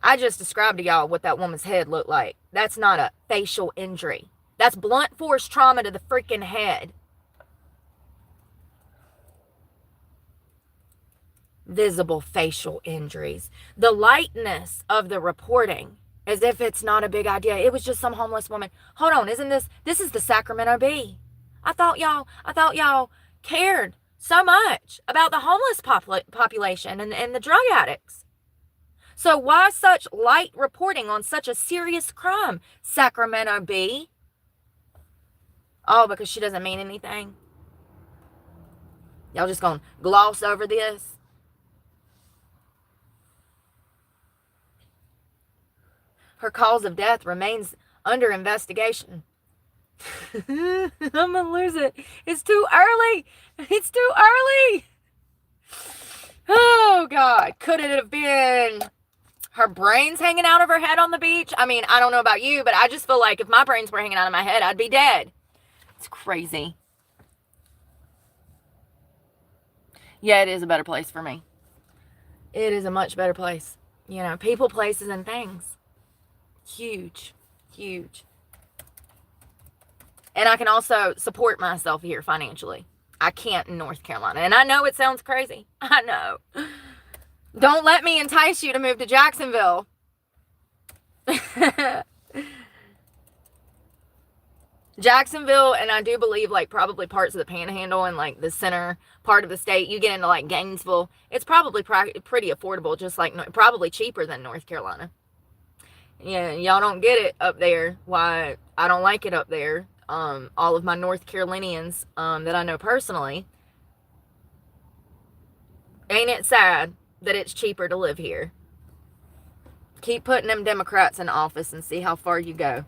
I just described to y'all what that woman's head looked like. That's not a facial injury. That's blunt force trauma to the freaking head. Visible facial injuries. The lightness of the reporting, as if it's not a big idea. It was just some homeless woman. Hold on, isn't this is the Sacramento Bee. I thought y'all cared so much about the homeless population and the drug addicts. So why such light reporting on such a serious crime, Sacramento Bee? Oh, because she doesn't mean anything? Y'all just gonna gloss over this? Her cause of death remains under investigation. I'm gonna lose it. It's too early. It's too early. Oh, God. Could it have been her brains hanging out of her head on the beach? I mean, I don't know about you, but I just feel like if my brains were hanging out of my head, I'd be dead. It's crazy. Yeah, it is a better place for me. It is a much better place. You know, people, places, and things. Huge. Huge. And I can also support myself here financially. I can't in North Carolina. And I know it sounds crazy. I know. Don't let me entice you to move to Jacksonville. Jacksonville, and I do believe like probably parts of the Panhandle and like the center part of the state, you get into like Gainesville, it's probably pretty affordable, just like probably cheaper than North Carolina. Yeah, y'all don't get it up there. Why I don't like it up there. All of my North Carolinians that I know personally, ain't it sad that it's cheaper to live here? Keep putting them Democrats in office and see how far you go.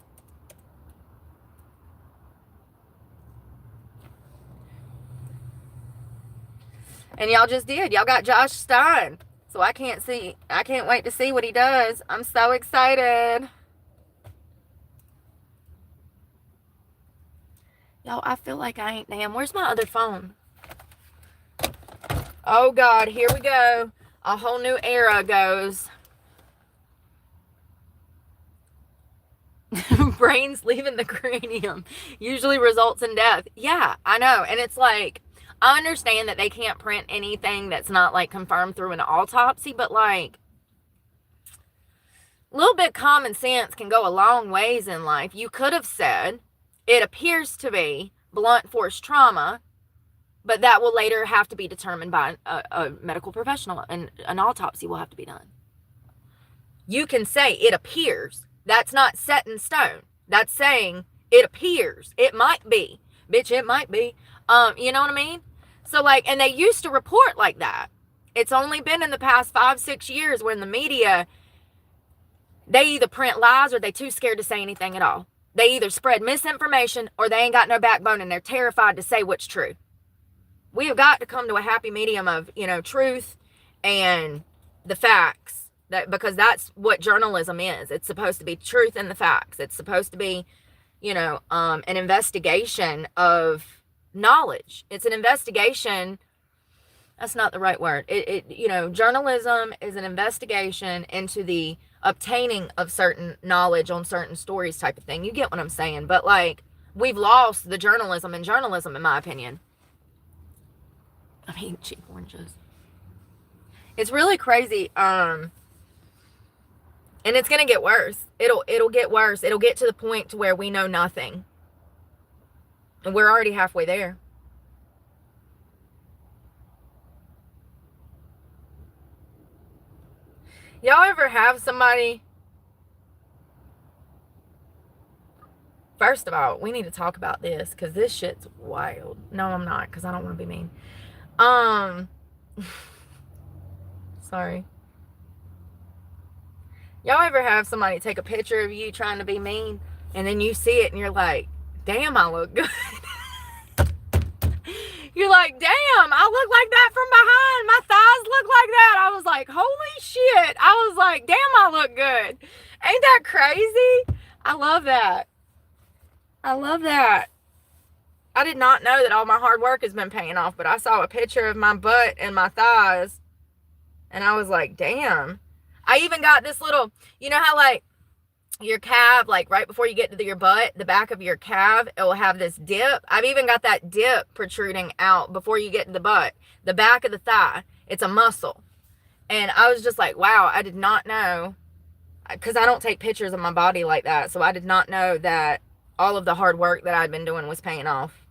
And y'all just did. Y'all got Josh Stein. So I can't wait to see what he does. I'm so excited. Y'all, I feel like I ain't damn. Where's my other phone? Oh, God. Here we go. A whole new era goes. Brains leaving the cranium usually results in death. Yeah, I know. And it's like, I understand that they can't print anything that's not like confirmed through an autopsy, but like a little bit common sense can go a long ways in life. You could have said it appears to be blunt force trauma, but that will later have to be determined by a medical professional, and an autopsy will have to be done. You can say it appears. That's not set in stone. That's saying it appears. It might be. Bitch, it might be. You know what I mean? So like, and they used to report like that. It's only been in the past 5-6 years when the media, they either print lies or they too scared to say anything at all. They either spread misinformation or they ain't got no backbone and they're terrified to say what's true. We have got to come to a happy medium of, you know, truth and the facts. Because that's what journalism is. It's supposed to be truth and the facts. It's supposed to be, you know, an investigation of knowledge. It's an investigation. That's not the right word. You know, journalism is an investigation into the obtaining of certain knowledge on certain stories type of thing. You get what I'm saying? But like, we've lost the journalism in journalism, in my opinion. I mean, cheap oranges. It's really crazy. And it's going to get worse. It'll get worse. It'll get to the point to where we know nothing. And we're already halfway there. Y'all ever have somebody? First of all, we need to talk about this because this shit's wild. No, I'm not, because I don't want to be mean. Sorry. Y'all ever have somebody take a picture of you trying to be mean, and then you see it and you're like, damn, I look good. You're like, damn, I look like that from behind. My thighs look like that. I was like, holy shit. I was like, damn, I look good. Ain't that crazy? I love that. I love that. I did not know that all my hard work has been paying off, but I saw a picture of my butt and my thighs, and I was like, damn. I even got this little, you know how like your calf, like right before you get to your butt, the back of your calf, it will have this dip. I've even got that dip protruding out before you get to the butt, the back of the thigh. It's a muscle. And I was just like, wow, I did not know, because I don't take pictures of my body like that. So I did not know that all of the hard work that I'd been doing was paying off.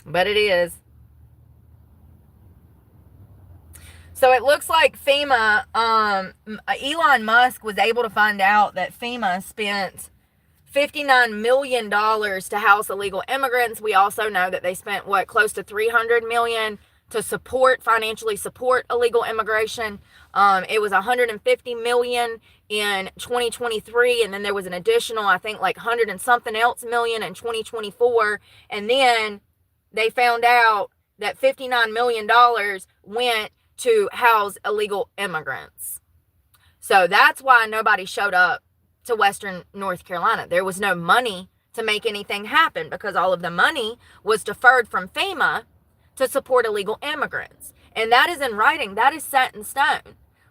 But it is. So it looks like FEMA, Elon Musk was able to find out that FEMA spent $59 million to house illegal immigrants. We also know that they spent, close to $300 million to financially support illegal immigration. It was $150 million in 2023, and then there was an additional, I think, like 100 and something else million in 2024. And then they found out that $59 million went to house illegal immigrants. So that's why nobody showed up to Western North Carolina. There was no money to make anything happen, because all of the money was deferred from FEMA to support illegal immigrants. And that is in writing. That is set in stone.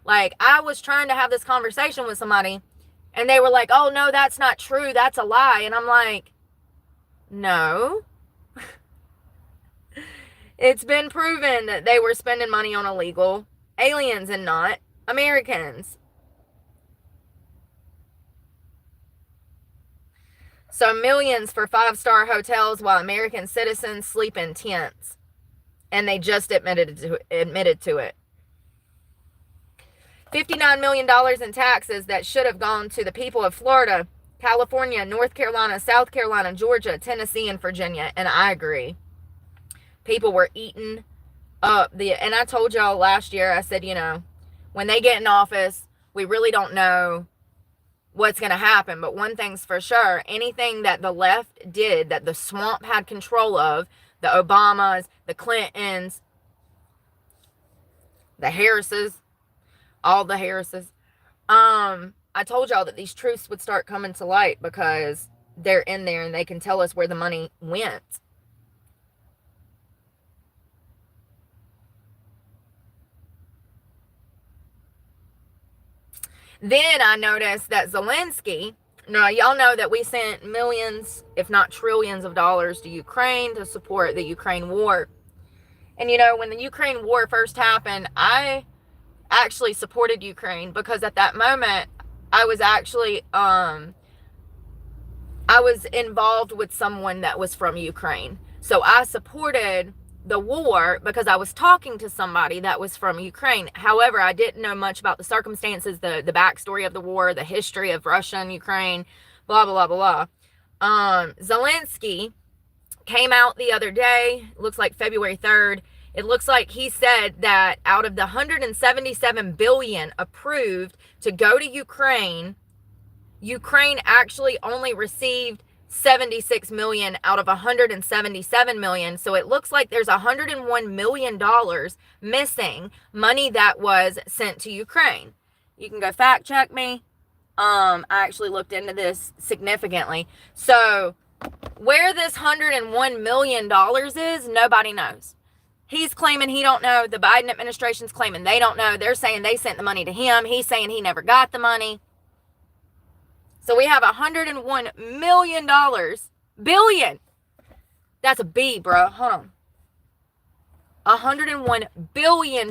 Like, I was trying to have this conversation with somebody, and they were like, oh, no, that's not true. That's a lie. And I'm like, no. It's been proven that they were spending money on illegal aliens and not Americans. So millions for 5-star hotels while American citizens sleep in tents. And they just admitted to it. $59 million in taxes that should have gone to the people of Florida, California, North Carolina, South Carolina, Georgia, Tennessee, and Virginia. And I agree. People were eating up and I told y'all last year, I said, when they get in office, we really don't know what's going to happen. But one thing's for sure, anything that the left did, that the swamp had control of, the Obamas, the Clintons, the Harrises, all the Harrises, I told y'all that these truths would start coming to light, because they're in there and they can tell us where the money went. Then I noticed that Zelensky, now y'all know that we sent millions, if not trillions of dollars to Ukraine to support the Ukraine war. And when the Ukraine war first happened, I actually supported Ukraine, because at that moment I was actually, I was involved with someone that was from Ukraine. So I supported the war because I was talking to somebody that was from Ukraine. However, I didn't know much about the circumstances, the backstory of the war, the history of Russia and Ukraine, blah, blah, blah, blah. Zelensky came out the other day, looks like February 3rd. It looks like he said that out of the 177 billion approved to go to Ukraine, Ukraine actually only received 76 million out of 177 million. So it looks like there's $101 million missing, money that was sent to Ukraine. You can go fact check me. I actually looked into this significantly. So where this $101 million is, nobody knows. He's claiming he don't know. The Biden administration's claiming they don't know. They're saying they sent the money to him. He's saying he never got the money. So we have $101 million. Billion. That's a B, bro. Hold on. $101 billion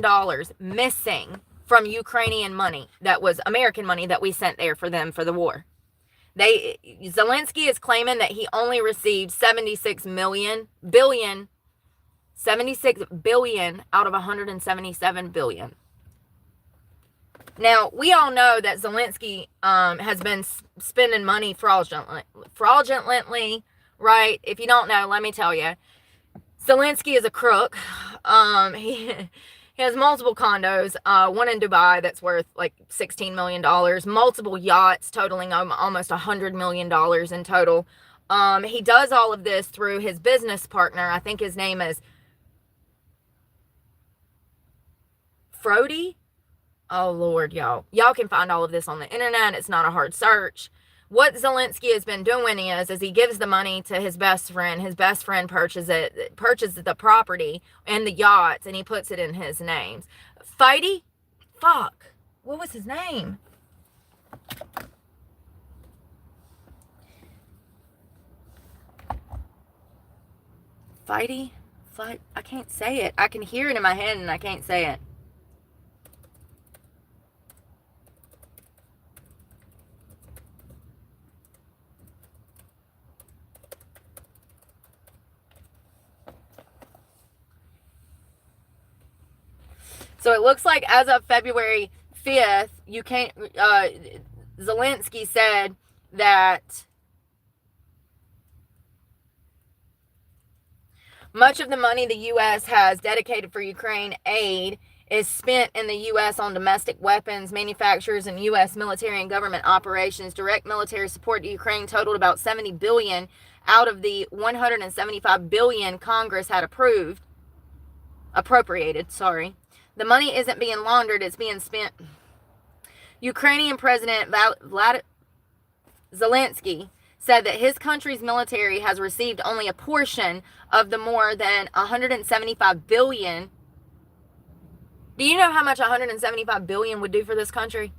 missing from Ukrainian money. That was American money that we sent there for them for the war. Zelensky is claiming that he only received 76 billion out of 177 billion. Now, we all know that Zelensky has been spending money fraudulently, right? If you don't know, let me tell you. Zelensky is a crook. He has multiple condos, one in Dubai that's worth like $16 million, multiple yachts totaling almost $100 million in total. He does all of this through his business partner. I think his name is Frody. Oh, Lord, y'all. Y'all can find all of this on the internet. It's not a hard search. what Zelensky has been doing is he gives the money to his best friend. His best friend purchases the property and the yachts, and he puts it in his names. Fighty? Fuck. What was his name? Fighty? I can't say it. I can hear it in my head and I can't say it. So it looks like as of February 5th, Zelensky said that much of the money the U.S. has dedicated for Ukraine aid is spent in the U.S. on domestic weapons manufacturers and U.S. military and government operations. Direct military support to Ukraine totaled about $70 billion out of the $175 billion Congress had appropriated. The money isn't being laundered, it's being spent. Ukrainian President Zelensky said that his country's military has received only a portion of the more than $175 billion. Do you know how much $175 billion would do for this country?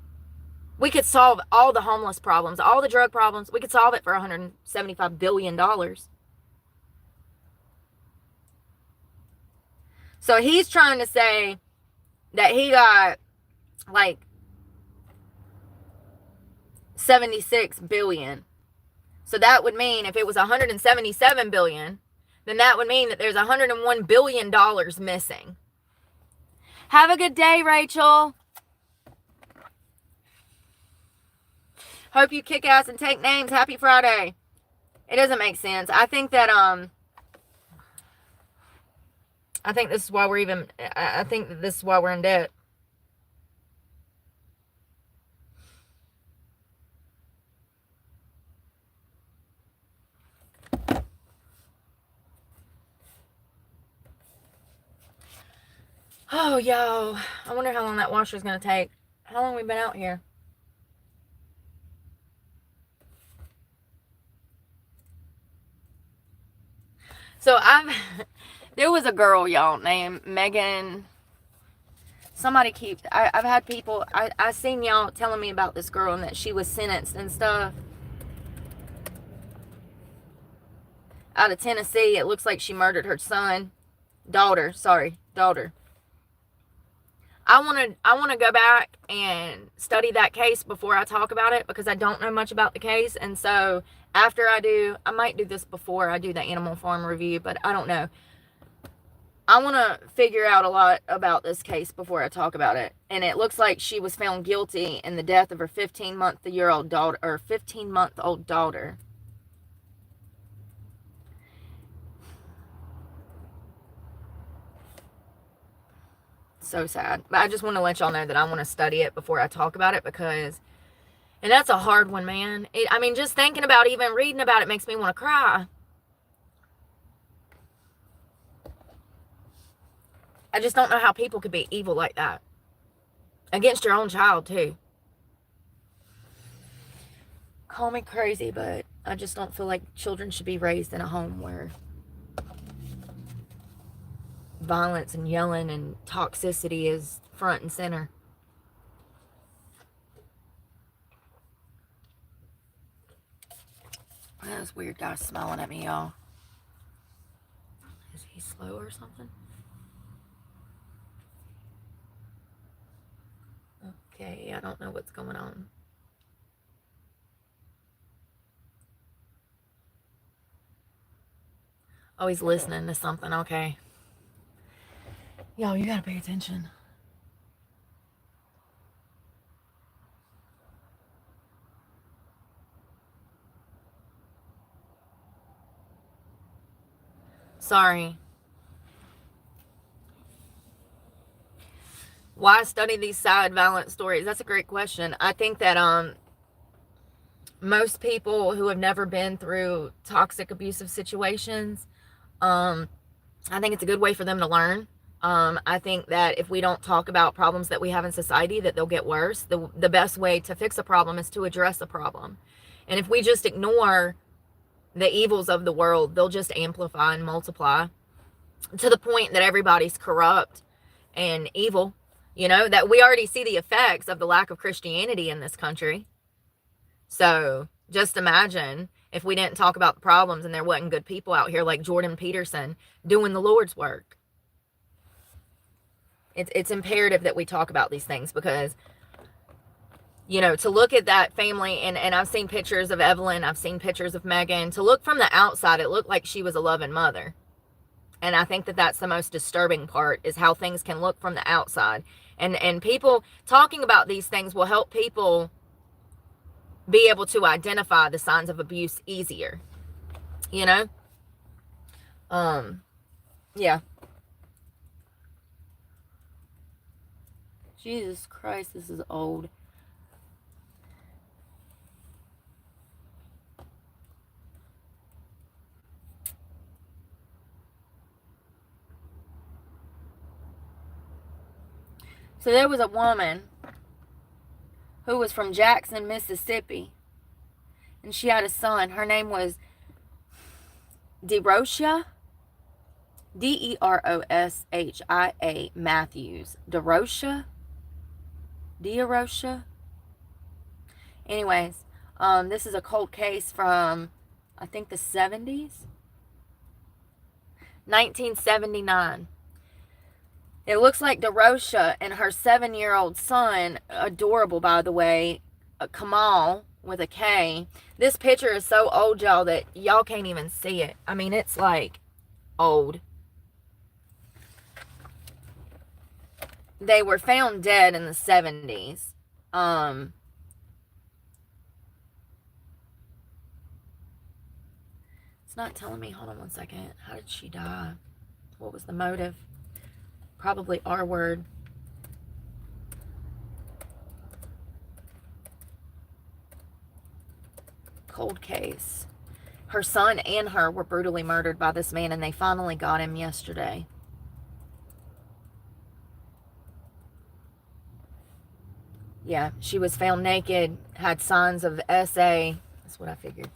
We could solve all the homeless problems, all the drug problems. We could solve it for $175 billion. So he's trying to say that he got like 76 billion. So that would mean if it was 177 billion, then that would mean that there's $101 billion missing. Have a good day, Rachel. Hope you kick ass and take names. Happy Friday. It doesn't make sense. I think that I think this is why we're in debt. Oh, yo. I wonder how long that washer's going to take. How long have we been out here? So there was a girl, y'all, named Megan. Somebody I've had people, I seen y'all telling me about this girl and that she was sentenced and stuff. Out of Tennessee. It looks like she murdered her daughter. I want to go back and study that case before I talk about it because I don't know much about the case. And so after I might do this before I do the animal farm review, but I don't know. I want to figure out a lot about this case before I talk about it. And it looks like she was found guilty in the death of her 15-month-old daughter. So sad. But I just want to let y'all know that I want to study it before I talk about it because, and that's a hard one, man. Just thinking about even reading about it makes me want to cry. I just don't know how people could be evil like that. Against your own child, too. Call me crazy, but I just don't feel like children should be raised in a home where violence and yelling and toxicity is front and center. This weird guy smiling at me, y'all. Is he slow or something? Okay, I don't know what's going on. Oh, he's listening to something. Okay. Yo, you gotta pay attention. Sorry. Why study these side violent stories? That's a great question. I think that most people who have never been through toxic abusive situations, I think it's a good way for them to learn. I think that if we don't talk about problems that we have in society, that they'll get worse. The best way to fix a problem is to address a problem. And if we just ignore the evils of the world, they'll just amplify and multiply to the point that everybody's corrupt and evil. You know, that we already see the effects of the lack of Christianity in this country. So just imagine if we didn't talk about the problems and there wasn't good people out here like Jordan Peterson doing the Lord's work. It's imperative that we talk about these things because, you know, to look at that family, and I've seen pictures of Evelyn, I've seen pictures of Megan. To look from the outside, it looked like she was a loving mother. And I think that that's the most disturbing part, is how things can look from the outside. And people talking about these things will help people be able to identify the signs of abuse easier. You know? Yeah. Jesus Christ, this is old. So there was a woman who was from Jackson, Mississippi, and she had a son. Her name was DeRoshia, DeRoshia Matthews. DeRoshia. Anyways, this is a cold case from, I think, the 70s. 1979. It looks like DeRoshia and her 7-year-old son, adorable by the way, Kamal with a K. This picture is so old, y'all, that y'all can't even see it. I mean, it's like old. They were found dead in the 70s. It's not telling me. Hold on one second. How did she die? What was the motive? Probably R word. Cold case. Her son and her were brutally murdered by this man, and they finally got him yesterday. Yeah, she was found naked, had signs of SA. That's what I figured.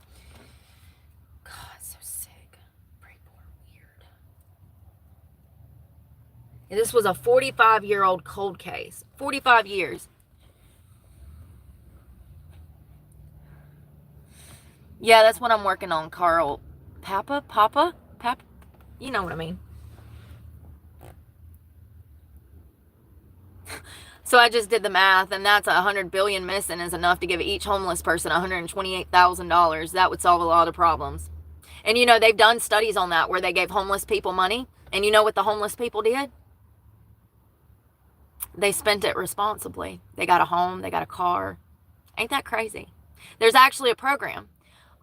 God, so sick. People are weird. And this was a 45-year-old cold case. 45 years. Yeah, that's what I'm working on, Carl. Papa? You know what I mean. So I just did the math, and that's 100 billion missing is enough to give each homeless person $128,000. That would solve a lot of problems. And you know, they've done studies on that where they gave homeless people money. And you know what the homeless people did? They spent it responsibly. They got a home, they got a car. Ain't that crazy? There's actually a program.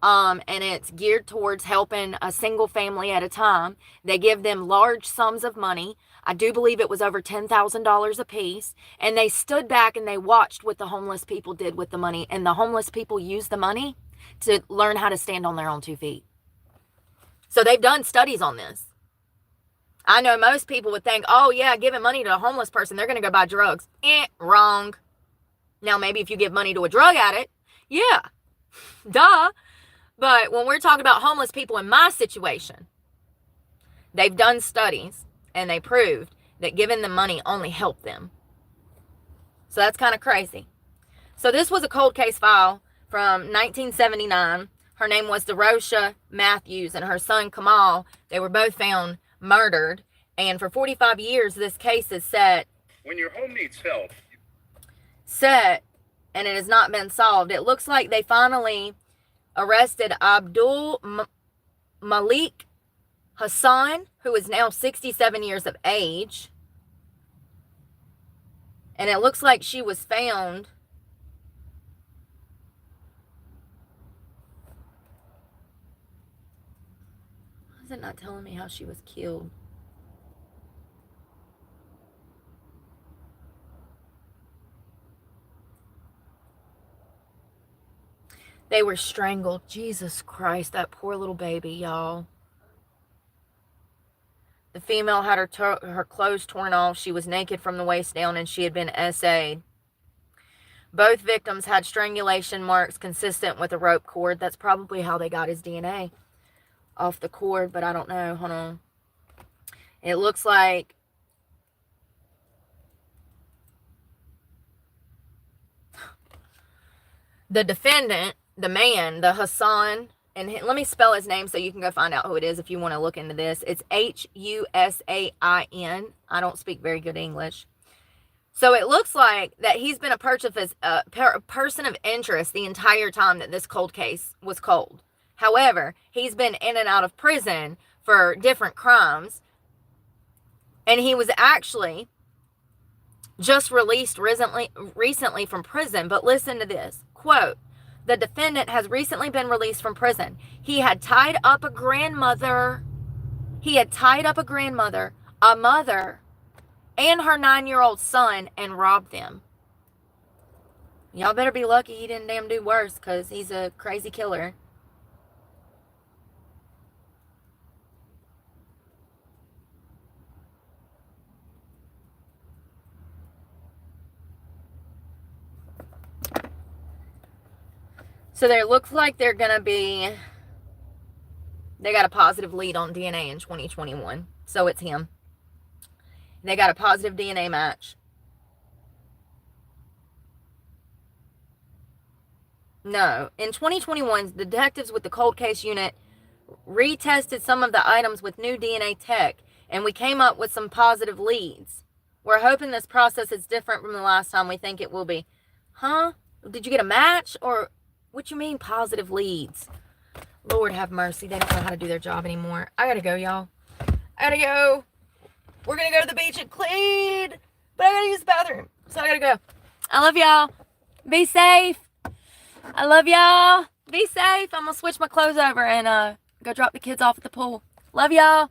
And it's geared towards helping a single family at a time. They give them large sums of money. I do believe it was over $10,000 a piece. And they stood back and they watched what the homeless people did with the money. And the homeless people used the money to learn how to stand on their own 2 feet. So they've done studies on this. I know most people would think, oh yeah, giving money to a homeless person, they're going to go buy drugs. Wrong. Now maybe if you give money to a drug addict, yeah, duh. But when we're talking about homeless people in my situation, they've done studies and they proved that giving them money only helped them. So that's kind of crazy. So this was a cold case file from 1979. Her name was DeRoshia Matthews and her son Kamal. They were both found murdered. And for 45 years, this case is set. When your home needs help. Set, and it has not been solved. It looks like they finally arrested Abdul Malik Hassan, who is now 67 years of age. And it looks like she was found why is it not telling me how she was killed? They were strangled. Jesus Christ, that poor little baby, y'all. The female had her clothes torn off. She was naked from the waist down, and she had been SA'd. Both victims had strangulation marks consistent with a rope cord. That's probably how they got his DNA off the cord, but I don't know. Hold on. It looks like the defendant, the man, the Hassan, and let me spell his name so you can go find out who it is if you want to look into this. It's Husain. I don't speak very good English. So it looks like that he's been a person of interest the entire time that this cold case was cold. However, he's been in and out of prison for different crimes. And he was actually just released recently from prison. But listen to this. Quote, the defendant has recently been released from prison. He had tied up a grandmother. A mother, and her 9-year-old son, and robbed them. Y'all better be lucky he didn't damn do worse, because he's a crazy killer. So they looks like they got a positive lead on DNA in 2021. So it's him. They got a positive DNA match. No. In 2021, detectives with the cold case unit retested some of the items with new DNA tech, and we came up with some positive leads. We're hoping this process is different from the last time. We think it will be. Huh? Did you get a match? Or what you mean positive leads? Lord have mercy. They don't know how to do their job anymore. I gotta go, y'all. I gotta go. We're gonna go to the beach and clean, but I gotta use the bathroom, so I gotta go. I love y'all. Be safe. I love y'all. Be safe. I'm gonna switch my clothes over and go drop the kids off at the pool. Love y'all.